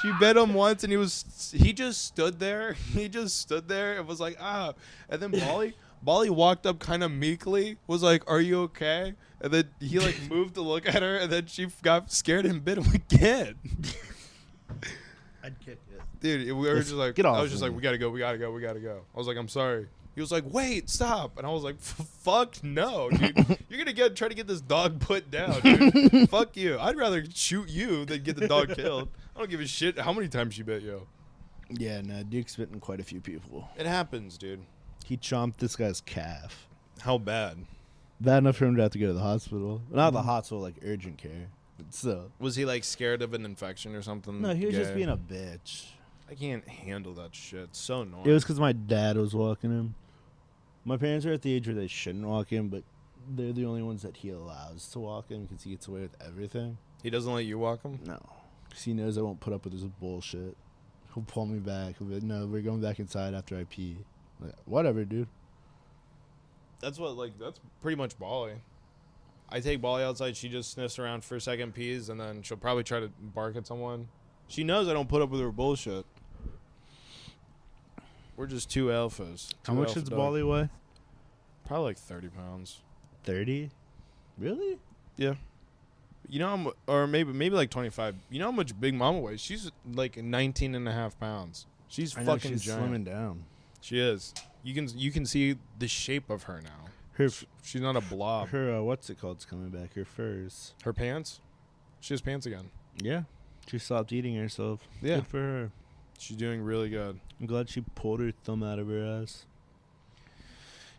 She bit him once, and he just stood there. He just stood there and was like, ah. And then Bolly walked up kind of meekly, was like, are you okay? And then he like moved to look at her, and then she got scared and bit him again. I'd kick it. Dude, we were just like, get off I was just of like, me. we gotta go. I was like, I'm sorry. He was like, wait, stop. And I was like, fuck no, dude. You're going to try to get this dog put down, dude. Fuck you. I'd rather shoot you than get the dog killed. I don't give a shit how many times she bit you. Yeah, no, Duke's bitten quite a few people. It happens, dude. He chomped this guy's calf. How bad? Bad enough for him to have to go to the hospital. Not the hospital, like urgent care. But still. Was he like scared of an infection or something? No, he was just gay? being a bitch. I can't handle that shit. It's so annoying. It was because my dad was walking him. My parents are at the age where they shouldn't walk him, but they're the only ones that he allows to walk him because he gets away with everything. He doesn't let you walk him? No. Because he knows I won't put up with his bullshit. He'll pull me back. He'll be like, no, we're going back inside after I pee. Like, whatever, dude. That's pretty much Bolly. I take Bolly outside. She just sniffs around for a second, pees, and then she'll probably try to bark at someone. She knows I don't put up with her bullshit. We're just 2 alphas. How much does Bolly weigh? Probably like 30 pounds. 30? Really? Yeah. You know, or maybe like 25. You know how much Big Mama weighs? She's like 19 and a half pounds. She's fucking she's giant. slimming down. She is. You can see the shape of her now. She's not a blob. Her what's it called? Is coming back. Her furs. Her pants? She has pants again. Yeah. She stopped eating herself. Yeah. Good for her. She's doing really good. I'm glad she pulled her thumb out of her ass.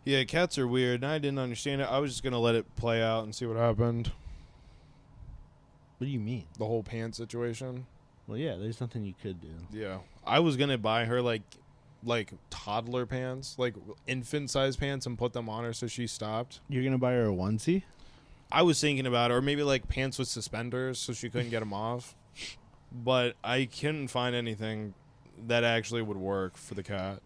Yeah, cats are weird, and I didn't understand it. I was just going to let it play out and see what happened. What do you mean? The whole pants situation. Well, yeah, there's nothing you could do. Yeah. I was going to buy her, like toddler pants, like infant-sized pants, and put them on her so she stopped. You're going to buy her a onesie? I was thinking about it, or maybe, like, pants with suspenders so she couldn't get them off. But I couldn't find anything that actually would work for the cat.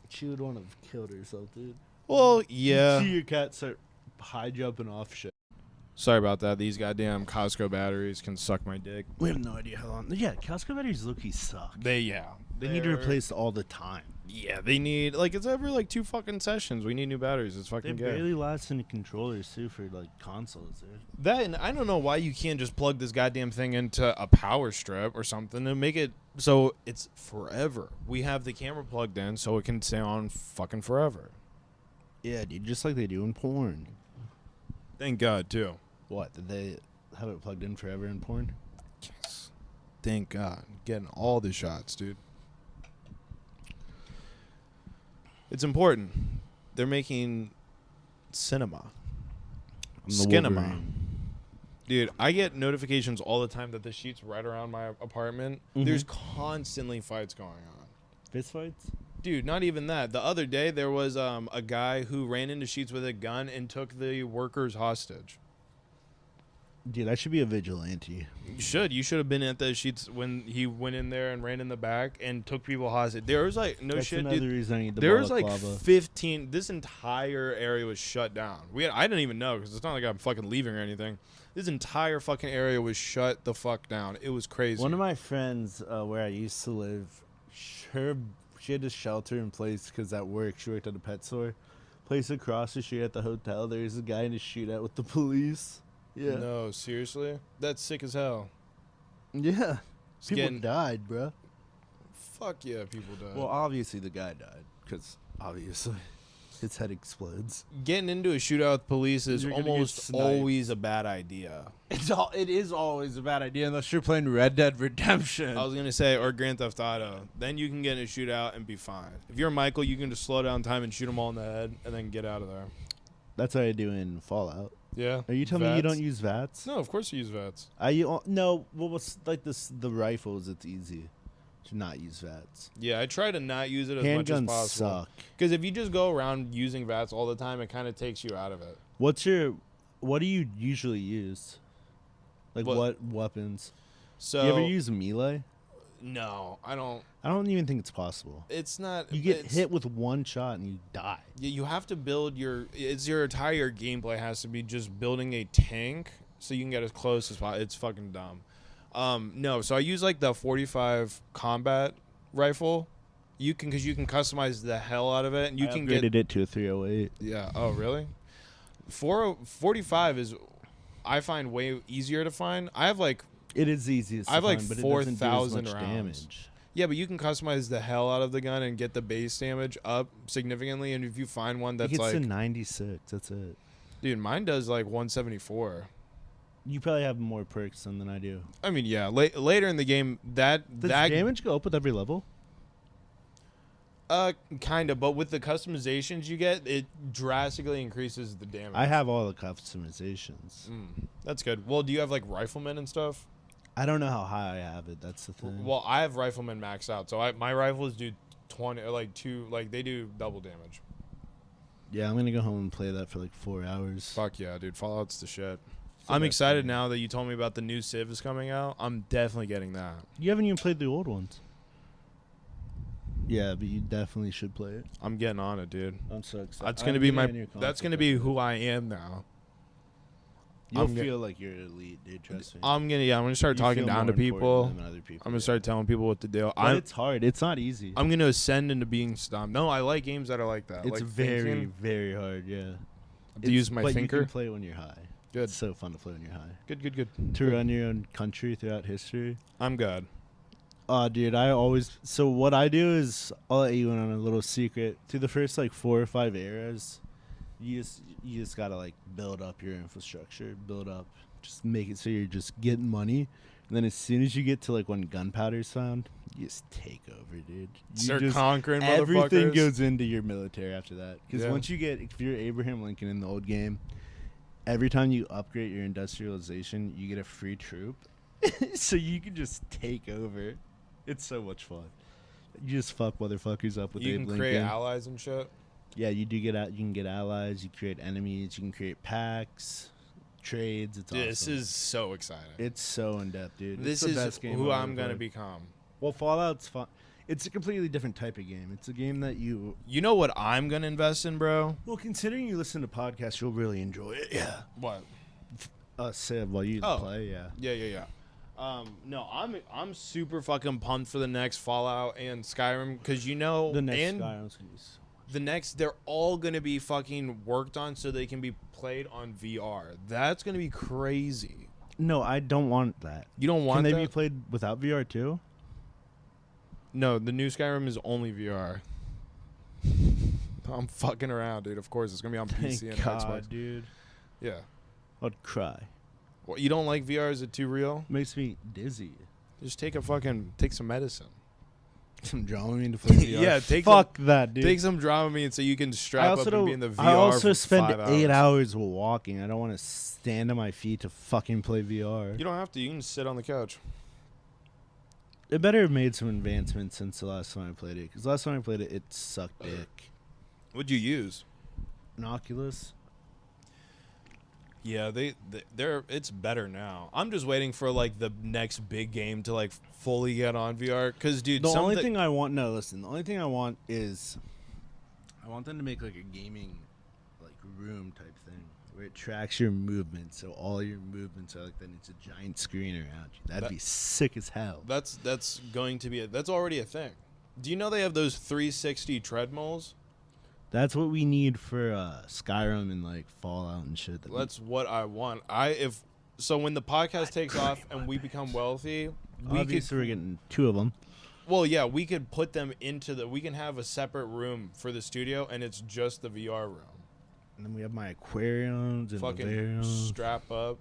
She would want to have killed herself, dude. Well, yeah. You see your cat start high jumping off shit. Sorry about that. These goddamn Costco batteries can suck my dick. We have no idea how long. Yeah, Costco batteries low-key suck. They need to replace all the time. Yeah, they need, like, it's every, like, 2 fucking sessions. We need new batteries. It's fucking They good. barely last in the controllers, too, for, like, consoles, dude. That, and I don't know why you can't just plug this goddamn thing into a power strip or something and make it so it's forever. We have the camera plugged in so it can stay on fucking forever. Yeah, dude, just like they do in porn. Thank God, too. What, did they have it plugged in forever in porn? Yes. Thank God. Getting all the shots, dude. It's important. They're making cinema. Skinema. Dude, I get notifications all the time that the Sheetz right around my apartment. Mm-hmm. There's constantly fights going on. Fist fights? Dude, not even that. The other day, there was a guy who ran into Sheetz with a gun and took the workers hostage. Dude, I should be a vigilante. You should. You should have been at the Sheetz when he went in there and ran in the back and took people hostage. There was like, no That's shit, another dude. reason I need the There was like balaclava. 15. This entire area was shut down. I didn't even know because it's not like I'm fucking leaving or anything. This entire fucking area was shut the fuck down. It was crazy. One of my friends where I used to live, she had a shelter in place because at work she worked at a pet store. Place across the street at the hotel, there's a guy in a shootout with the police. Yeah. No, seriously? That's sick as hell. Yeah. It's People getting- died, bro. Fuck yeah, people died. Well, obviously the guy died because obviously his head explodes. Getting into a shootout with police is You're gonna get almost sniped. always a bad idea. It is always a bad idea unless you're playing Red Dead Redemption. I was going to say, or Grand Theft Auto. Then you can get in a shootout and be fine. If you're Michael, you can just slow down time and shoot them all in the head and then get out of there. That's what I do in Fallout. Yeah. Are you telling me you VATS? don't use VATS? No, of course you use VATS. No. Well, what's like this? The rifles, it's easy to not use VATS. Yeah, I try to not use it as much as Handguns possible. suck. Because if you just go around using VATS all the time, it kind of takes you out of it. What do you usually use? Like what weapons? So You ever use melee? No, I don't. I don't even think it's possible. It's not. You get hit with one shot and you die. You have to build your. It's your entire gameplay has to be just building a tank so you can get as close as possible. It's fucking dumb. No, so I use like the 45 combat rifle. Because you can customize the hell out of it, and you can upgraded it to a 308. Yeah. Oh, really? 45 is, I find, way easier to find. I have like. It is easiest. I have like to find, but it doesn't do as 4,000 much rounds. damage. Yeah, but you can customize the hell out of the gun and get the base damage up significantly. And if you find one that's It gets like, to 96. That's it. dude, mine does like 174. You probably have more perks than I do. I mean, yeah, later in the game, Does damage go up with every level? kind of, but with the customizations you get, it drastically increases the damage. I have all the customizations. That's good. Well, do you have like riflemen and stuff? I don't know how high I have it. That's the thing. Well, I have riflemen maxed out, so my rifles do 20, they do double damage. Yeah, I'm gonna go home and play that for like 4 hours. Fuck yeah, dude, Fallout's the shit. the I'm best excited game. now that you told me about the new Civ is coming out. I'm definitely getting that. You haven't even played the old ones. Yeah, but you definitely should play it. I'm getting on it, dude. I'm so excited. That's gonna be That's gonna be who I am now. You'll I'm feel like you're elite, dude. Trust me. I'm gonna start You talking feel down to more people. important than other people. I'm gonna start telling people what to do. But it's hard. It's not easy. I'm gonna ascend into being stomped. No, I like games that are like that. It's like very, thinking. very hard. Yeah. I have to use my but thinker. You can play when you're high. Good. It's so fun to play when you're high. Good. To run your own country throughout history. I'm good. Dude, so what I do is I'll let you in on a little secret. Through the first like 4 or 5 eras, you just gotta like build up your infrastructure, just make it so you're just getting money, and then as soon as you get to like when gunpowder's found, you just take over, dude. Start conquering everything motherfuckers. goes into your military after that. Because Yeah. once if you're Abraham Lincoln in the old game, every time you upgrade your industrialization, you get a free troop, so you can just take over. It's so much fun. You just fuck motherfuckers up with You Abe can create Lincoln. allies and shit. Yeah, you do get out. You can get allies. You create enemies. You can create packs, trades. It's This awesome. is so exciting. It's so in depth, dude. This it's the is best game who I've I'm ever gonna played. become. Well, Fallout's fun. It's a completely different type of game. It's a game that you. You know what I'm gonna invest in, bro? Well, considering you listen to podcasts, you'll really enjoy it. Yeah. What? Civ while you play. Yeah. Yeah. No, I'm super fucking pumped for the next Fallout and Skyrim because The next and Skyrim's the next they're all gonna be fucking worked on so they can be played on VR. That's gonna be crazy. No, I don't want that. You don't want Can they that? be played without VR too? No, the new Skyrim is only VR. I'm fucking around, dude. Of course, it's gonna be on PC and Thank God, Xbox. dude. Yeah. I'd cry. What, you don't like VR? Is it too real? Makes me dizzy. Just take some medicine. Some Dramamine to play VR. Yeah, Fuck that, dude. Take some Dramamine so you can strap up and be in the VR. I also for spend 5 8 hours walking. I don't want to stand on my feet to fucking play VR. You don't have to. You can sit on the couch. It better have made some advancements since the last time I played it. Because last time I played it, it sucked dick. What'd you use? An Oculus. Yeah, they're it's better now. I'm just waiting for like the next big game to like fully get on VR. Cause dude, The only thing I want is I want them to make like a gaming like room type thing where it tracks your movement, so all your movements are like then it's a giant screen around you. That'd be sick as hell. that's going to be that's already a thing. Do you know they have those 360 treadmills? That's what we need for Skyrim and like Fallout and shit. That's what I want. So when the podcast takes off and we become wealthy, Obviously we're getting 2 of them. Well, yeah, we could put them we can have a separate room for the studio, and it's just the VR room. And then we have my aquariums and Fucking vivariums. strap up,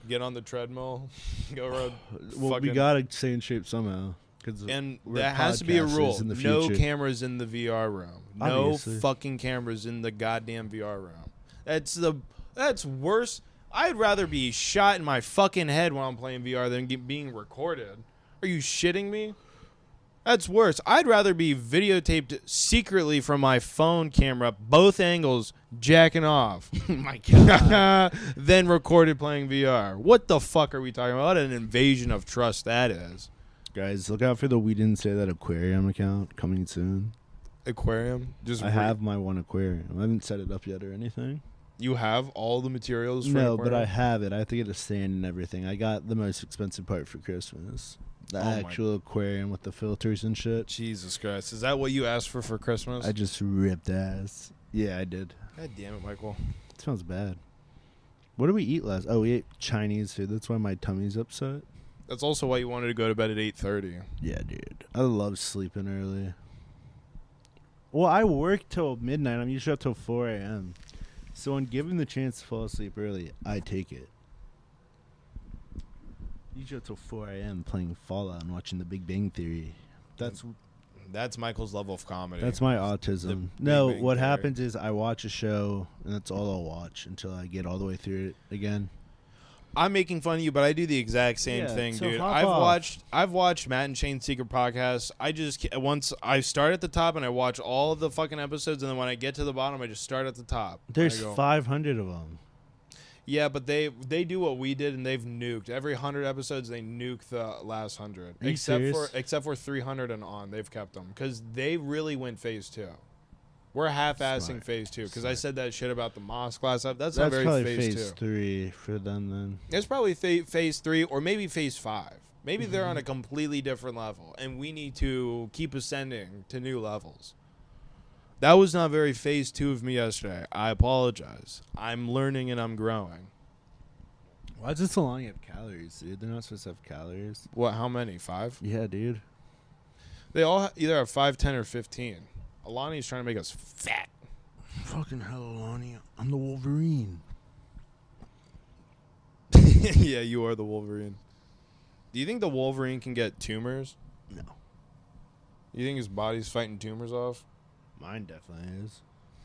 get on the treadmill, go around. Well, we gotta stay in shape somehow. And that has to be a rule. In the No future. cameras in the VR room. Obviously. No fucking cameras in the goddamn VR room. That's the That's worse. I'd rather be shot in my fucking head while I'm playing VR than being recorded. Are you shitting me? That's worse. I'd rather be videotaped secretly from my phone camera, both angles, jacking off. Oh my God. Than recorded playing VR. What the fuck are we talking about? What an invasion of trust that is. Guys, look out for the We Didn't Say That aquarium account coming soon. Aquarium? I have my one aquarium. I haven't set it up yet or anything. You have all the materials for No, an but I aquarium? have it. I have to get a stand and everything. I got the most expensive part for Christmas. The Oh my- actual aquarium with the filters and shit. Jesus Christ. Is that what you asked for Christmas? I just ripped ass. Yeah, I did. God damn it, Michael. It smells bad. What did we eat last? Oh, we ate Chinese food. That's why my tummy's upset. That's also why you wanted to go to bed at 8:30. Yeah, dude. I love sleeping early. Well, I work till midnight. I'm usually up till 4 a.m. So when given the chance to fall asleep early, I take it. Usually up till 4 a.m. playing Fallout and watching The Big Bang Theory. That's Michael's level of comedy. That's my The autism. Big No, Bang what Theory. happens is I watch a show, and that's all I'll watch until I get all the way through it again. I'm making fun of you, but I do the exact same Yeah, thing, so dude. hop I've off. watched Matt and Shane's Secret Podcast. Once I start at the top and I watch all of the fucking episodes, and then when I get to the bottom, I just start at the top. There's I go, 500 of them. yeah, but they do what we did, and they've nuked every 100 episodes. They nuke the last 100, Are you serious? except for 300 and on. They've kept them because they really went phase 2. We're half-assing Smart. phase 2 because I Smart. said that shit about the mosque last time. That's That's not very probably phase, phase 2. 3 for them then. It's probably phase 3 or maybe phase 5. Maybe they're on a completely different level, and we need to keep ascending to new levels. That was not very phase 2 of me yesterday. I apologize. I'm learning and I'm growing. Why is it so long you have calories, dude? They're not supposed to have calories. What? How many? 5? Yeah, dude. They all either have 5, 10, or 15. Alani's trying to make us fat. Fucking hell, Lonnie. I'm the Wolverine. Yeah, you are the Wolverine. Do you think the Wolverine can get tumors? No. You think his body's fighting tumors off? Mine definitely is.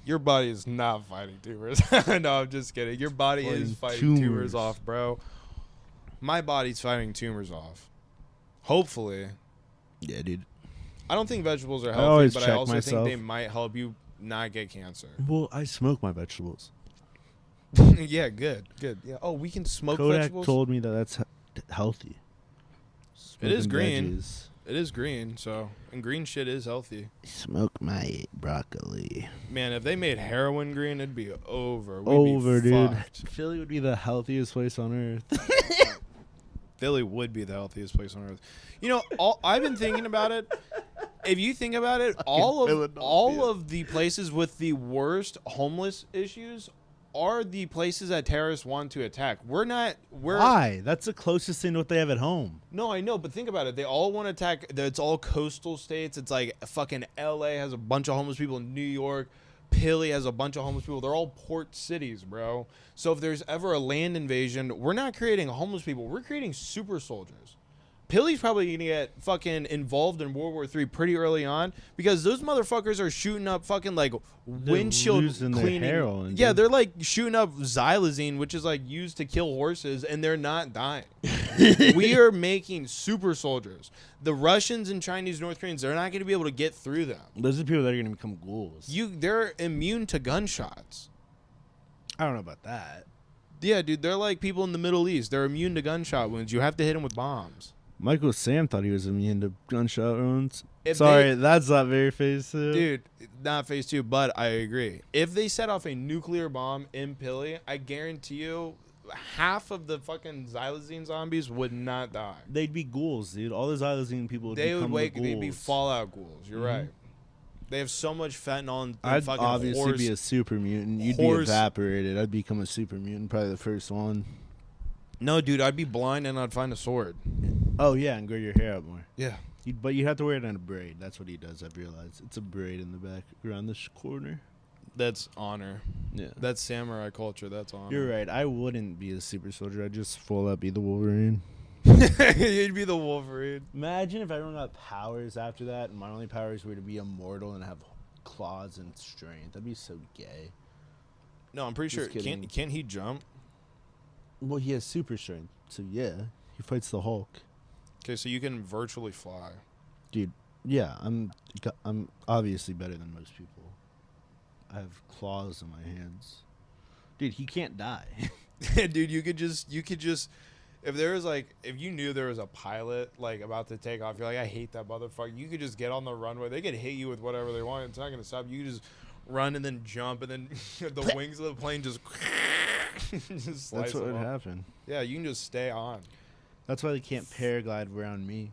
Your body is not fighting tumors. No, I'm just kidding. Your body is Fighting fighting tumors tumors. off, bro. My body's fighting tumors off. Hopefully. Yeah, dude. I don't think vegetables are I healthy, always but I check also myself. think they might help you not get cancer. Well, I smoke my vegetables. Yeah, good. Yeah. Oh, we can smoke Kodak vegetables? told me that that's healthy. It is Smoking green. veggies. It is green, so and green shit is healthy. Smoke my broccoli. Man, if they made heroin green, it'd be over. We'd Over, be dude. fucked. Philly would be the healthiest place on earth. Philly would be the healthiest place on earth. You know, I've been thinking about it. If you think about it, all Philadelphia. of the places with the worst homeless issues are the places that terrorists want to attack. We're Why? That's the closest thing to what they have at home. No, I know, but think about it. They all want to attack. It's all coastal states. It's like fucking L.A. has a bunch of homeless people. New York, Philly has a bunch of homeless people. They're all port cities, bro. So if there's ever a land invasion, we're not creating homeless people. We're creating super soldiers. Philly's probably going to get fucking involved in World War III pretty early on because those motherfuckers are shooting up fucking like windshield losing their cleaning. heroin, Yeah, dude. they're like shooting up xylazine, which is like used to kill horses, and they're not dying. We are making super soldiers. The Russians and Chinese, North Koreans, they're not going to be able to get through them. Those are people that are going to become ghouls. They're immune to gunshots. I don't know about that. Yeah, dude, they're like people in the Middle East. They're immune to gunshot wounds. You have to hit them with bombs. Michael Sam thought he was immune to gunshot wounds. If Sorry, that's not very phase 2. Dude, not phase 2, but I agree. If they set off a nuclear bomb in Philly, I guarantee you half of the fucking xylazine zombies would not die. They'd be ghouls, dude. All those Xylazine people would They would become wake. the They'd be ghouls. Fallout ghouls. You're right. They have so much fentanyl and I'd fucking obviously horse. be a super mutant. You'd horse- be evaporated. I'd become a super mutant, probably the first one. No, dude, I'd be blind and I'd find a sword. Oh, yeah, and grow your hair out more. Yeah. But you'd have to wear it in a braid. That's what he does, I've realized. It's a braid in the back around the corner. That's honor. Yeah. That's samurai culture. That's honor. You're right. I wouldn't be a super soldier. I'd just full up be the Wolverine. You'd be the Wolverine. Imagine if everyone got powers after that, and my only powers were to be immortal and have claws and strength. That'd be so gay. No, I'm pretty sure. Just kidding. Can't he jump? Well, he has super strength, so yeah, he fights the Hulk. Okay, so you can virtually fly. Dude, yeah, I'm obviously better than most people. I have claws in my hands. Dude, he can't die. Dude, you could just if there was like if you knew there was a pilot like about to take off, you're like, I hate that motherfucker. You could just get on the runway. They could hit you with whatever they want. It's not gonna stop. You just run and then jump and then the wings of the plane just just slice That's what them would off. happen. Yeah, you can just stay on. That's why they can't paraglide around me.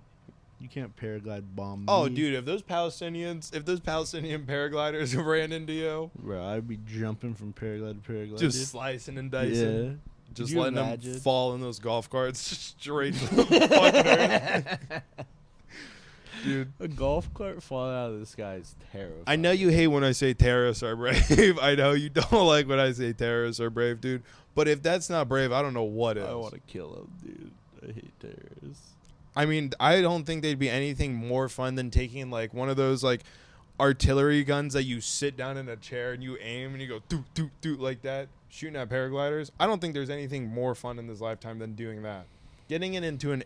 You can't paraglide bomb Oh, me. dude, if those Palestinian paragliders ran into you, Bro, I'd be jumping from paraglide to paraglide. just dude. slicing and dicing. Yeah. Just Could you letting imagine? them fall in those golf carts straight to the fucking earth. Dude. A golf cart falling out of the sky is terrifying. I know you hate when I say terrorists are brave. I know you don't like when I say terrorists are brave, dude. But if that's not brave, I don't know what is. I want to kill them, dude. I hate terrorists. I mean, I don't think they'd be anything more fun than taking like one of those like artillery guns that you sit down in a chair and you aim and you go doot doot doot like that, shooting at paragliders. I don't think there's anything more fun in this lifetime than doing that. Getting it into an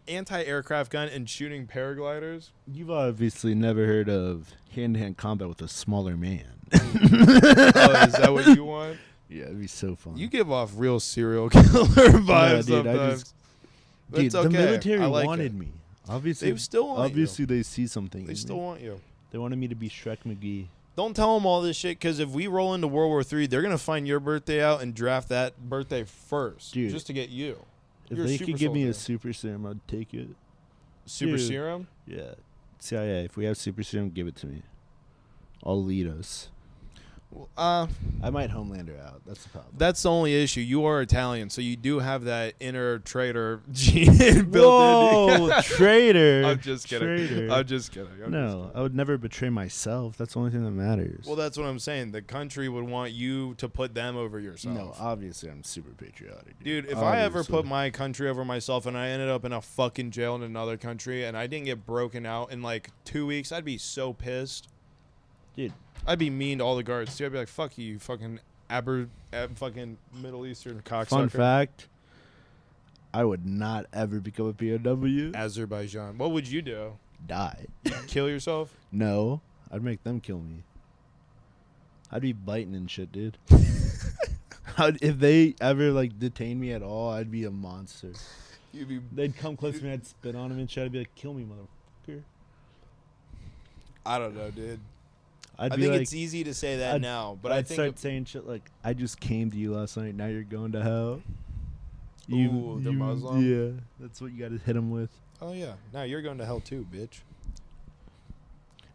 anti-aircraft gun and shooting paragliders. You've obviously never heard of hand-to-hand combat with a smaller man. Oh, is that what you want? Yeah, it'd be so fun. You give off real serial killer vibes dude, sometimes. Dude, That's okay. the military I like wanted it. me. Obviously, They still want obviously they see something. They in still me. want you. They wanted me to be Shrek McGee. Don't tell them all this shit, because if we roll into World War III, they're going to find your birthday out and draft that birthday first, Dude. just to get you. If You're a they super could give me a soldier. super serum, I'd take it. Super Dude. serum? Yeah. CIA, if we have super serum, give it to me. I'll lead us. I might Homelander out. That's the problem. That's the only issue. You are Italian, so you do have that inner traitor gene built Whoa, in you. traitor. I'm just kidding. Traitor. I'm just kidding. I'm just No, kidding. I would never betray myself. That's the only thing that matters. Well, that's what I'm saying. The country would want you to put them over yourself. no, obviously I'm super patriotic. Dude, if I ever Obviously. put my country over myself and I ended up in a fucking jail in another country and I didn't get broken out in like 2 weeks, I'd be so pissed. Dude, I'd be mean to all the guards too. I'd be like, "Fuck you, fucking fucking Middle Eastern cocksucker." fun fact, I would not ever become a POW. Azerbaijan. What would you do? Die. Kill yourself? No, I'd make them kill me. I'd be biting and shit, dude. If they ever like detain me at all, I'd be a monster. You'd be. They'd come close to me, I'd spit on them and shit. I'd be like, "Kill me, motherfucker." I don't know, dude. I'd I be think like, it's easy to say that I'd- now, but I I'd think start saying shit like, "I just came to you last night. Now you're going to hell." Ooh, they're Muslim? Yeah, that's what you got to hit them with. oh yeah, now you're going to hell too, bitch.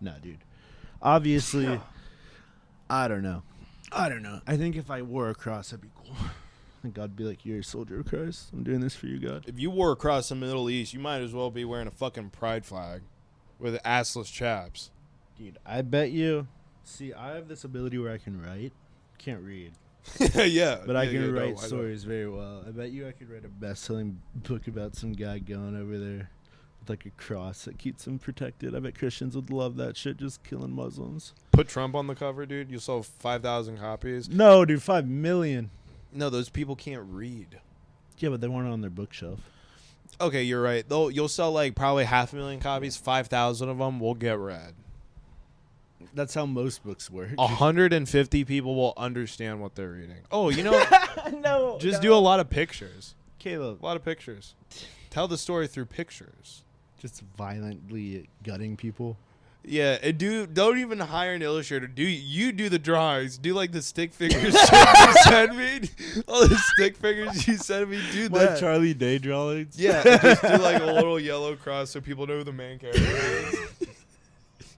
Nah, dude. Obviously, I don't know. I think if I wore a cross, that'd be cool. I think God'd be like, "You're a soldier of Christ. I'm doing this for you, God." If you wore across the Middle East, you might as well be wearing a fucking pride flag with assless chaps. Dude, I bet you. See, I have this ability where I can write. Can't read, Yeah, but I yeah, can yeah, no, write I know. stories very well. I bet you I could write a best-selling book about some guy going over there with like a cross that keeps him protected. I bet Christians would love that shit, just killing Muslims. Put Trump on the cover, dude. You'll sell 5,000 copies. No, dude, 5 million. No, those people can't read. Yeah, but they weren't on their bookshelf. Okay, you're right. Though you'll sell like probably 500,000 copies. 5,000 of them will get read. That's how most books work. 150 people will understand what they're reading. Oh, you know, No, just do a lot of pictures. Caleb. A lot of pictures. Tell the story through pictures. Just violently gutting people. Yeah, and don't even hire an illustrator. You do the drawings. Do like the stick figures you send me. All the stick figures you send me. Do My that. Charlie Day drawings. Yeah, just do like a little yellow cross so people know who the main character is.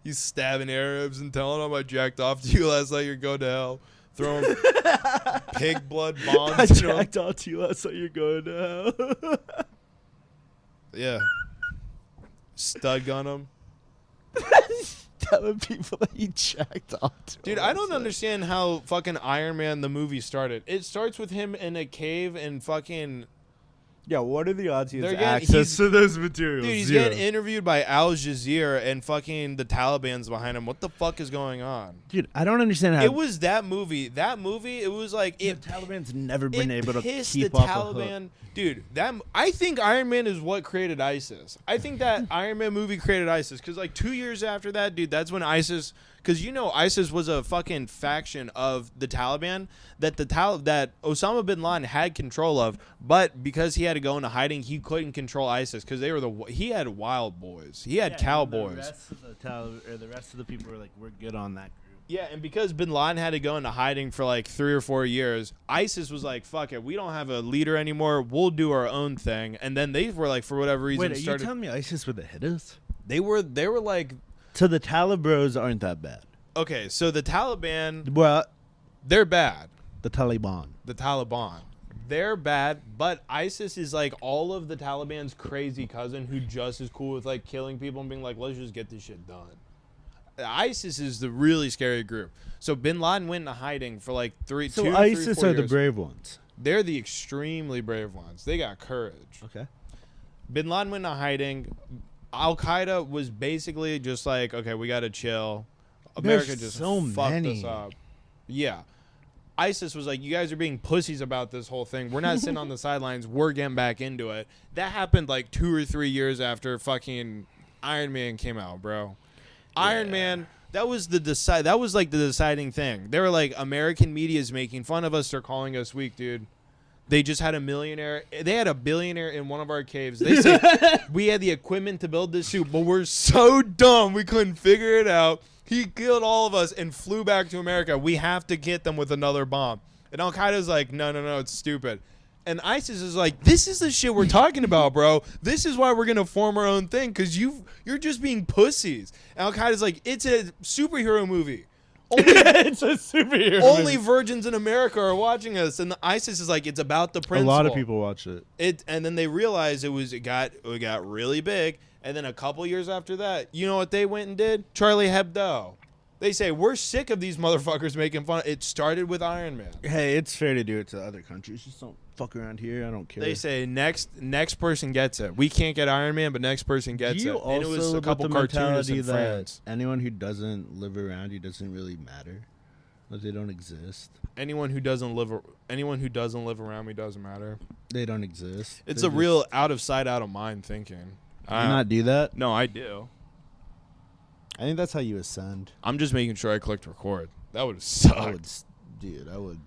You stabbing Arabs and telling them I jacked off to you last night. You're going to hell. Throwing pig blood I bombs. You know? jacked off to you last night. You're going to hell. Yeah. Stud gun them. Telling people that you jacked off to. Dude, I don't understand how fucking Iron Man the movie started. It starts with him in a cave and fucking Yeah, what are the odds he has They're getting- access he's- to those materials? Dude, he's Zero. getting interviewed by Al Jazeera and fucking the Taliban's behind him. What the fuck is going on? Dude, I don't understand how It was that movie. That movie, it was like the it. Taliban's never It been able to pissed keep the off a hook. Taliban, dude. I think Iron Man is what created ISIS. I think that Iron Man movie created ISIS because like 2 years after that, dude, that's when ISIS. Because you know ISIS was a fucking faction of the Taliban that that Osama bin Laden had control of, but because he had to go into hiding, he couldn't control ISIS because they were he had wild boys, he had cowboys. The rest of the people were like, we're good on that group. Yeah, and because bin Laden had to go into hiding for like 3 or 4 years, ISIS was like, fuck it, we don't have a leader anymore, we'll do our own thing. And then they were like, for whatever reason, Wait, are you telling me ISIS were the hitters? they were like, So the Talibros aren't that bad. okay, so the Taliban, Well, they're bad. the Taliban. The Taliban, they're bad, but ISIS is like all of the Taliban's crazy cousin who just is cool with like killing people and being like, let's just get this shit done. ISIS is the really scary group. So bin Laden went into hiding for like So 2, 3, ISIS 4 are the years. brave ones. They're the extremely brave ones. They got courage. Okay. Bin Laden went into hiding. Al Qaeda was basically just like, okay, we got to chill. America There's just so fucked many. us up. Yeah. ISIS was like, you guys are being pussies about this whole thing. We're not sitting on the sidelines. We're getting back into it. That happened like 2 or 3 years after fucking Iron Man came out, bro. Iron Man, that was like the deciding thing. They were like, American media is making fun of us. They're calling us weak, dude. They just had a millionaire. They had a billionaire in one of our caves. They said we had the equipment to build this suit, but we're so dumb we couldn't figure it out. He killed all of us and flew back to America. We have to get them with another bomb. And Al Qaeda's like, no, it's stupid. And ISIS is like, this is the shit we're talking about, bro. This is why we're gonna form our own thing because you're just being pussies. And Al Qaeda's like, it's a superhero movie. Only, It's a superhero. only virgins in America are watching us, and the ISIS is like, it's about the a principle. lot of people watch it. And then they realized it got really big, and then a couple years after that, you know what they went and did? Charlie Hebdo. They say we're sick of these motherfuckers making fun. It started with Iron Man. Hey, it's fair to do it to other countries. Just don't fuck around here. I don't care. They say next person gets it. We can't get Iron Man, but next person Do gets you it. And it also was a live couple with the cartoonists mentality in that France. anyone who doesn't live around you doesn't really matter? That they don't exist. Anyone who doesn't live around me doesn't matter. They don't exist. It's They're a real out of sight, out of mind thinking. Do you not do that? No, I do. I think that's how you ascend. I'm just making sure I clicked record. That would I suck. would, dude. I would.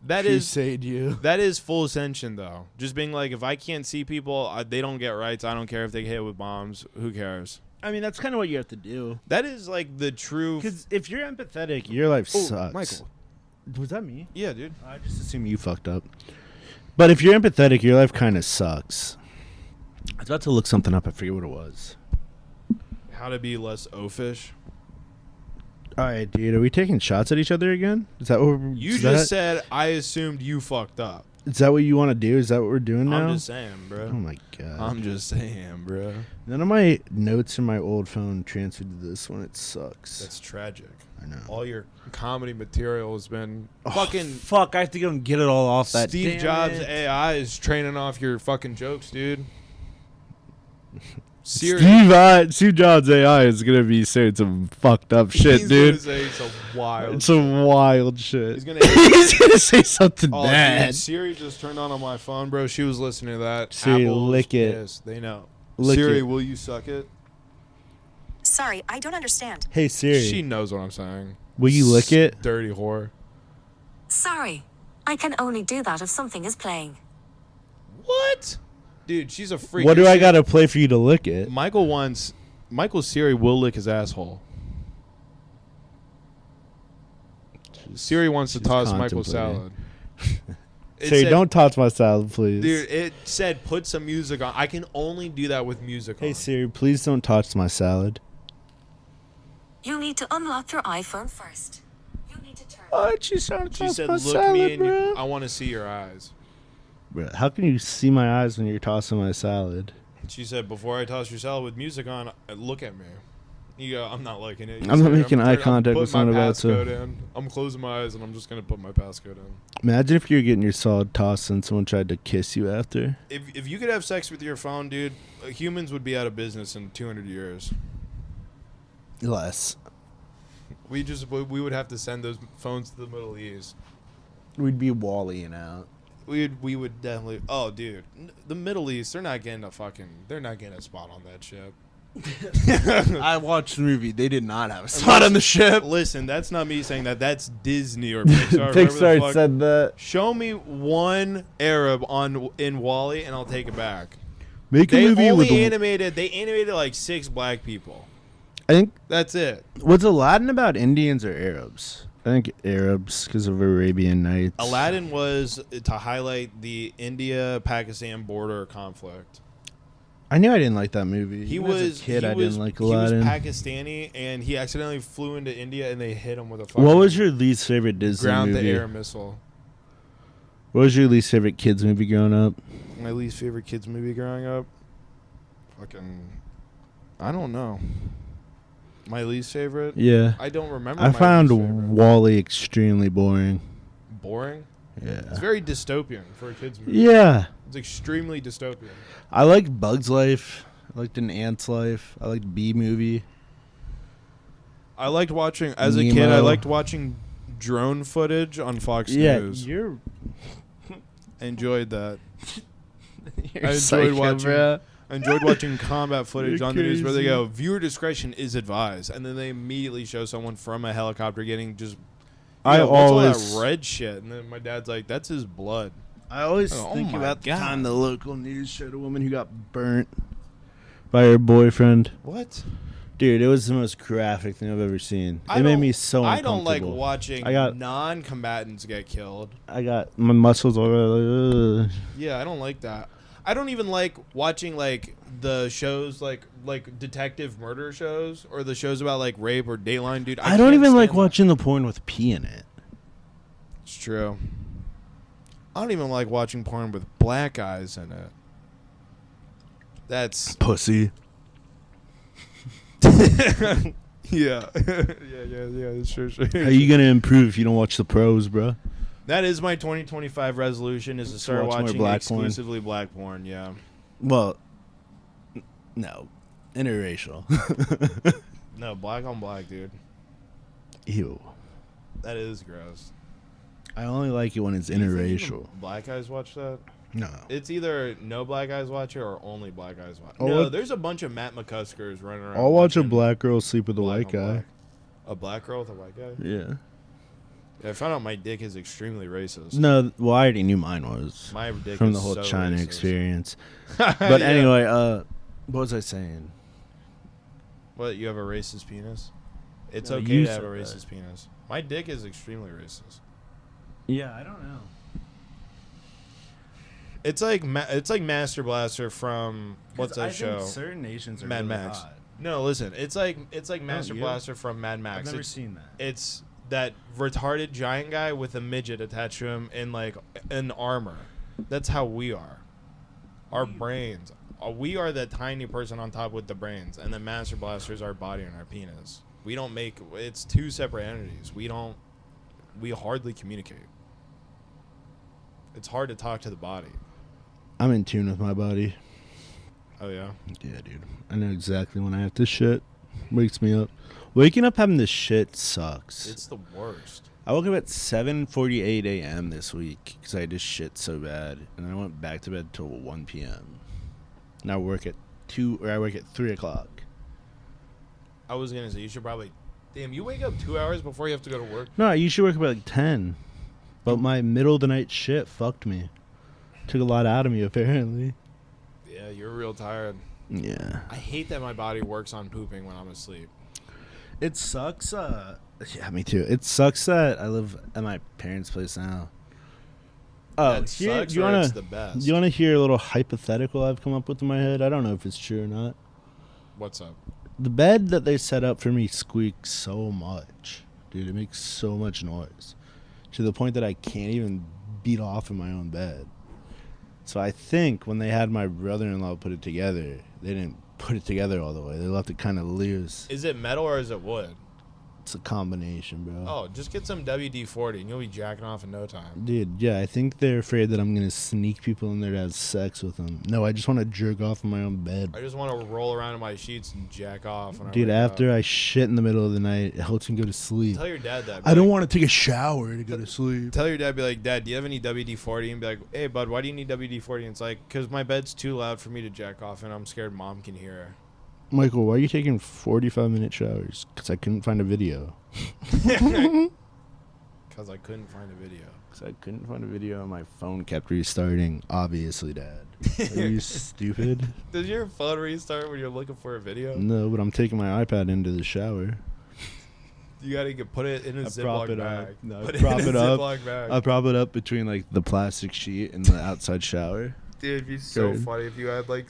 That is crusade you. that is full ascension though. Just being like, if I can't see people, they don't get rights. I don't care if they get hit with bombs. Who cares? I mean, that's kind of what you have to do. That is like the true. Because if you're empathetic, your life sucks. Michael. Was that me? Yeah, dude. I just assume you fucked up. But if you're empathetic, your life kind of sucks. I was about to look something up. I forget what it was. How to be less oafish. All right, dude. Are we taking shots at each other again? Is that what You just said I assumed you fucked up. Is that what you want to do? Is that what we're doing now? I'm just saying, bro. Oh my god. I'm just saying, bro. None of my notes in my old phone transferred to this one. It sucks. That's tragic. I know. All your comedy material has been Oh, fucking. fuck. I have to go and get it all off that. Steve Damn Jobs it. AI is training off your fucking jokes, dude. Siri. Steve Jobs AI is gonna be saying some fucked up shit, He's dude. gonna say some wild. It's some wild shit. He's gonna. He's gonna say something Oh, bad. dude, Siri just turned on my phone, bro. She was listening to that. Siri, Apple's lick it. pissed. They know. Lick Siri, it. will you suck it? Sorry, I don't understand. Hey Siri, She knows what I'm saying. will you lick it? Dirty whore. Sorry, I can only do that if something is playing. What? Dude, she's a freak. What do Your I Siri- gotta play for you to lick it? Michael's Siri will lick his asshole. Siri wants to she's toss Michael's salad. contemplating. It Siri, said- don't toss my salad, please. Dude, it said put some music on. I can only do that with music Hey on. Siri, please don't touch my salad. You need to unlock your iPhone first. You need to turn. Oh, she's trying to She toss said, my look salad, me in bro. your... I want to see your eyes. Bro, how can you see my eyes when you're tossing my salad? She said, before I toss your salad with music on, look at me. You go, I'm not liking it. I'm not making eye contact with someone about to. I'm closing my eyes and I'm just gonna put my passcode in. Imagine if you're getting your solid tossed and someone tried to kiss you after. If you could have sex with your phone, dude, humans would be out of business in 200 years. Less. We would have to send those phones to the Middle East. We'd be Wall-Eing out. We would definitely. Oh, dude, the Middle East, they're not getting a spot on that ship. I watched the movie. They did not have a spot on the ship. Listen, that's not me saying that. That's Disney or Pixar. Pixar said that. Show me one Arab in WALL-E, and I'll take it back. Make a movie with They animated like 6 black people. I think That's it. was Aladdin about Indians or Arabs? I think Arabs because of Arabian Nights. Aladdin was to highlight the India-Pakistan border conflict. I knew I didn't like that movie. He Even as was a kid. I didn't like He was Aladdin. Pakistani, and he accidentally flew into India, and they hit him with a fucking What was your least favorite Disney movie? ground-to-air missile. What was your least favorite kids movie growing up? My least favorite kids movie growing up? I don't know. My least favorite? Yeah. I don't remember. I my found least favorite. Wall-E extremely boring. Boring. Yeah. It's very dystopian for a kids movie. Yeah. It's extremely dystopian. I liked Bug's Life. I liked An Ant's Life. I liked Bee Movie. I liked watching as a Nemo. kid. I liked watching drone footage on Fox News. You're Enjoyed that. you're I enjoyed psycho, watching. bruh. I enjoyed watching combat footage You're on the news where they crazy. go, viewer discretion is advised, and then they immediately show someone from a helicopter getting just. I What's all always- that red shit, and then my dad's like, "That's his blood." I always Oh think my about the God. time the local news showed a woman who got burnt by her boyfriend. What? Dude, it was the most graphic thing I've ever seen. I It made don't- me so I uncomfortable. don't like watching I got- non-combatants get killed. I got my muscles all like, ugh. Yeah, I don't like that. I don't even like watching like the shows like detective murder shows or the shows about like rape or Dateline, dude. I don't can't even like stand that. watching the porn with pee in it. It's true. I don't even like watching porn with black guys in it. That's Pussy. yeah. yeah. Sure. How you gonna improve if you don't watch the pros, bro? That is my 2025 resolution: is to start watch more watching black porn. exclusively black porn. Yeah. Well, no, interracial. No, black on black, dude. Ew. That is gross. I only like it when it's Do you think interracial. even black guys watch that? No. It's either no black guys watch it or only black guys watch it. I'll No, watch- there's a bunch of Matt McCuskers running around. I'll watch a watching black girl sleep with a black white on guy. black. A black girl with a white guy? Yeah. Yeah, I found out my dick is extremely racist. No, well, I already knew mine was My dick from is the whole so China racist. experience. But Yeah. anyway, what was I saying? What, you have a racist penis? It's No, okay you to have a said racist penis. My dick is extremely racist. Yeah, I don't know. It's like Master Blaster from what's that show? Certain nations are Mad really Max. hot. No, listen. It's like Master you? Blaster from Mad I've Max. never It's, seen that. it's that retarded giant guy with a midget attached to him in like an armor. That's how we are. Our brains. We are the tiny person on top with the brains, and then Master Blaster is our body and our penis. We don't make. It's two separate entities. We hardly communicate. It's hard to talk to the body. I'm in tune with my body. Oh yeah. Yeah, dude. I know exactly when I have to shit. Wakes me up. Waking up having this shit sucks. It's the worst. I woke up at 7:48 a.m. this week because I just shit so bad, and I went back to bed till 1 p.m. And I work at 3 o'clock. I was gonna say you should probably. Damn, you wake up 2 hours before you have to go to work. No, I usually wake up at like 10. But my middle of the night shit fucked me. Took a lot out of me, apparently. Yeah, you're real tired. Yeah. I hate that my body works on pooping when I'm asleep. It sucks. Yeah, me too. It sucks that I live at my parents' place now. Oh, That sucks, do you or wanna it's the best? do you wanna hear a little hypothetical I've come up with in my head? I don't know if it's true or not. What's up? The bed that they set up for me squeaks so much, dude. It makes so much noise to the point that I can't even beat off in my own bed. So I think when they had my brother-in-law put it together, they didn't put it together all the way. They left it kind of loose. Is it metal or is it wood? It's a combination, bro. Oh, just get some WD-40 and you'll be jacking off in no time. Dude, yeah, I think they're afraid that I'm going to sneak people in there to have sex with them. No, I just want to jerk off in my own bed. I just want to roll around in my sheets and jack off. When Dude, I wake after up. I shit in the middle of the night, it helps me go to sleep. Tell your dad that. I don't want to take a shower to go to sleep. Tell your dad, be like, Dad, do you have any WD-40? And be like, hey, bud, why do you need WD-40? And it's like, because my bed's too loud for me to jack off, and I'm scared Mom can hear her. Michael, why are you taking 45-minute showers? Because I couldn't find a video. Because I couldn't find a video. Because I couldn't find a video and my phone kept restarting. Obviously, Dad. Are you stupid? Does your phone restart when you're looking for a video? No, but I'm taking my iPad into the shower. You gotta put it in a prop Ziploc it bag. up. No, Put prop it in it a up. Ziploc bag. I prop it up between like the plastic sheet and the outside shower. Dude, it'd be so Good. funny if you had like,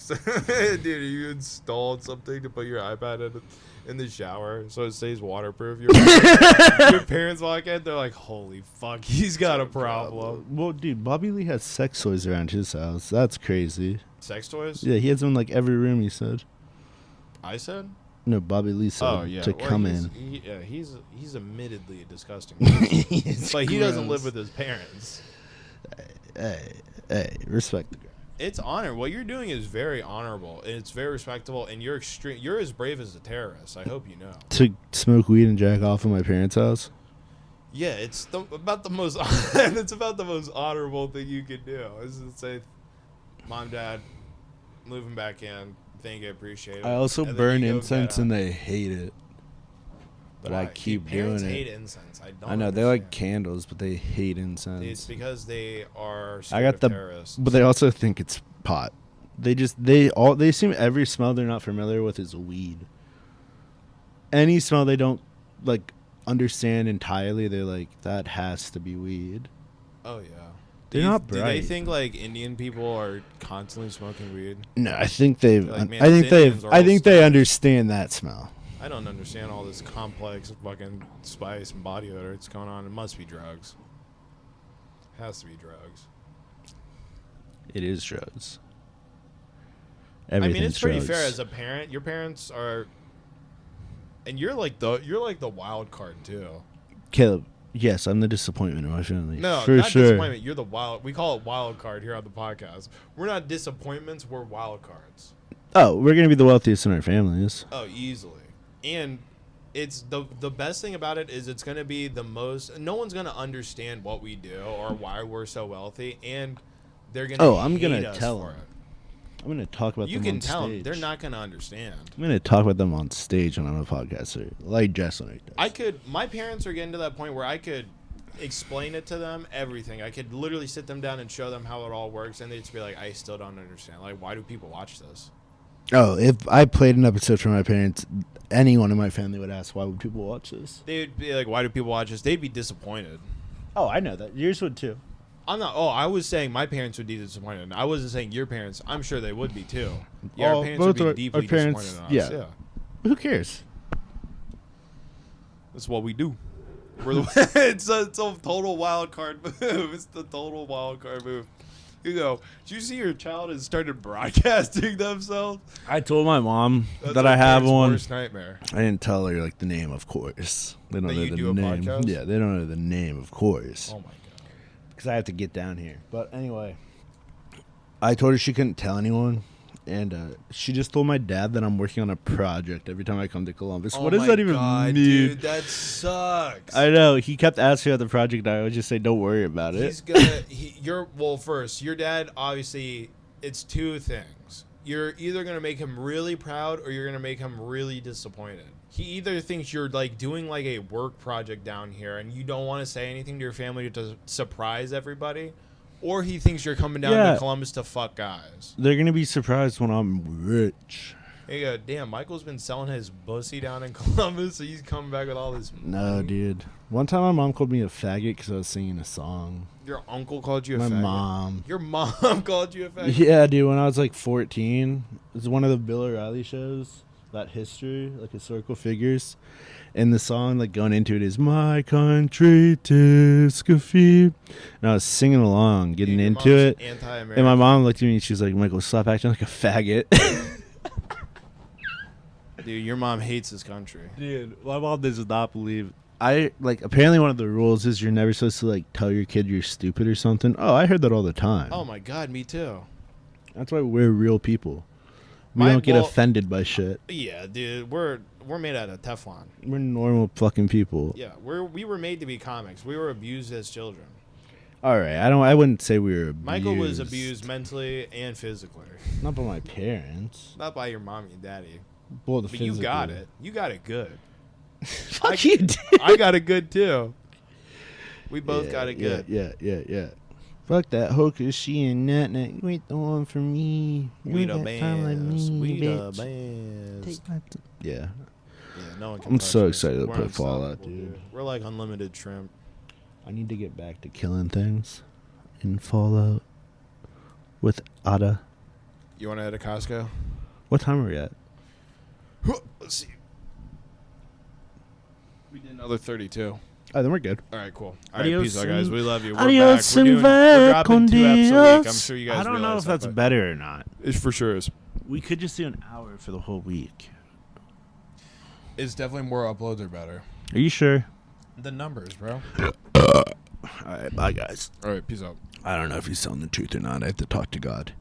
dude, you installed something to put your iPad in the shower so it stays waterproof. Your parents walk in, they're like, "Holy fuck, he's got a problem." Well, dude, Bobby Lee has sex toys around his house. That's crazy. Sex toys? Yeah, he has them in like every room. He said. I said. No, Bobby Lee said Oh yeah, to well, come he's, in. He's admittedly a disgusting person. It's But he doesn't gross. live with his parents. Hey, respect the guy. It's honor. What you're doing is very honorable. And it's very respectable, and you're extreme. You're as brave as a terrorist. I hope you know. To smoke weed and jack off in my parents' house. Yeah, it's about the most. It's about the most honorable thing you can do. Is to say, "Mom, Dad, moving back in. Thank you, appreciate it." I also And then burn you go incense get and up. they hate it. But I Why? keep Dude, parents doing hate it. incense. I don't. I know they like understand. candles, but they hate incense. It's because they are I scared got of the, terrorists. but they also think it's pot. They seem every smell they're not familiar with is weed. Any smell they don't like understand entirely, they're like that has to be weed. Oh yeah. They're Do not Do they bright. think like Indian people are constantly smoking weed? No, I think they've. Like, man, I these think they've. Indians are I all think they stoners. understand that smell. I don't understand all this complex fucking spice and body odor that's going on. It must be drugs. Has to be drugs. It is drugs. I mean, Everything's it's pretty drugs. fair as a parent. Your parents are, and you're like the wild card too. Caleb, yes, I'm the disappointment of my family. No, for not sure. disappointment. You're the wild. We call it wild card here on the podcast. We're not disappointments. We're wild cards. Oh, we're gonna be the wealthiest in our families. Oh, easily. And it's the best thing about it is it's going to be the most. No one's going to understand what we do or why we're so wealthy, and they're going to. Oh, I'm gonna us tell for them. it. I'm gonna talk about You them can on tell them. stage. They're not going to understand. I'm gonna talk about them on stage when I'm a podcaster, like Jesselyn does. My parents are getting to that point where I could explain it to them, everything. I could literally sit them down and show them how it all works, and they'd just be like, I still don't understand. Like, why do people watch this? Oh, if I played an episode for my parents, anyone in my family would ask, why would people watch this? They'd be like, why do people watch this? They'd be disappointed. Oh, I know that. Yours would too. I'm not. Oh, I was saying my parents would be disappointed. I wasn't saying your parents. I'm sure they would be too. Yeah, our parents would be deeply disappointed in us. Yeah. Who cares? That's what we do. We're the, it's a total wild card move. It's the total wild card move. You go, did you see your child has started broadcasting themselves? I told my mom That's that our I have parents' one. worst nightmare. I didn't tell her like the name, of course. They don't That know you the do a name. podcast? Yeah, they don't know the name, of course. Oh my god. Because I have to get down here. But anyway, I told her she couldn't tell anyone. And she just told my dad that I'm working on a project every time I come to Columbus. What does that even mean? Dude, that sucks. I know. He kept asking about the project. I would just say, don't worry about it. He's gonna. Well, first, your dad obviously. It's two things. You're either gonna make him really proud or you're gonna make him really disappointed. He either thinks you're like doing like a work project down here and you don't want to say anything to your family to surprise everybody, or he thinks you're coming down Yeah. to Columbus to fuck guys. They're going to be surprised when I'm rich. Hey, you go, damn, Michael's been selling his pussy down in Columbus, so he's coming back with all this No, money. dude. One time my mom called me a faggot because I was singing a song. Your uncle called you a My faggot? mom. Your mom called you a faggot? Yeah, dude. When I was like 14, it was one of the Bill O'Reilly shows about history, like historical figures. And the song, like going into it, is "My Country, 'Tis Coffee," and I was singing along, getting Dude, your into mom's it. anti-American. And my mom looked at me and she was like, "Michael, stop acting like a faggot." Dude, your mom hates this country. Dude, my mom does not believe. Apparently one of the rules is you're never supposed to like tell your kid you're stupid or something. Oh, I heard that all the time. Oh my god, me too. That's why we're real people. We My- don't get well- offended by shit. Yeah, dude, we're made out of Teflon. We're normal fucking people. Yeah, we were made to be comics. We were abused as children. All right, I wouldn't say we were abused. Michael was abused mentally and physically. Not by my parents. Not by your mommy and daddy. Well, But you got it. You got it good. Fuck you, dude. I got it good too. We both got it good. Yeah. Fuck that hooker, she and Nat. You ain't the one for me. You We ain't the got time like bands. me, We the bitch. bands. Take my t- yeah. Yeah, no one can I'm touch so us. excited to We're play Fallout, unstoppable, dude. We're like unlimited shrimp. I need to get back to killing things in Fallout with Ada. You want to head to Costco? What time are we at? Let's see. We did another 32. Oh, then we're good. All right, cool. All right, Adios peace out, guys. We love you. We're Adios back. We're dropping 2 episodes a week. I'm sure you guys I don't know realize if that, that's but better or not. It for sure is. We could just do an hour for the whole week. It's definitely more uploads are better. Are you sure? The numbers, bro. All right, bye, guys. All right, peace out. I don't know if he's telling the truth or not. I have to talk to God.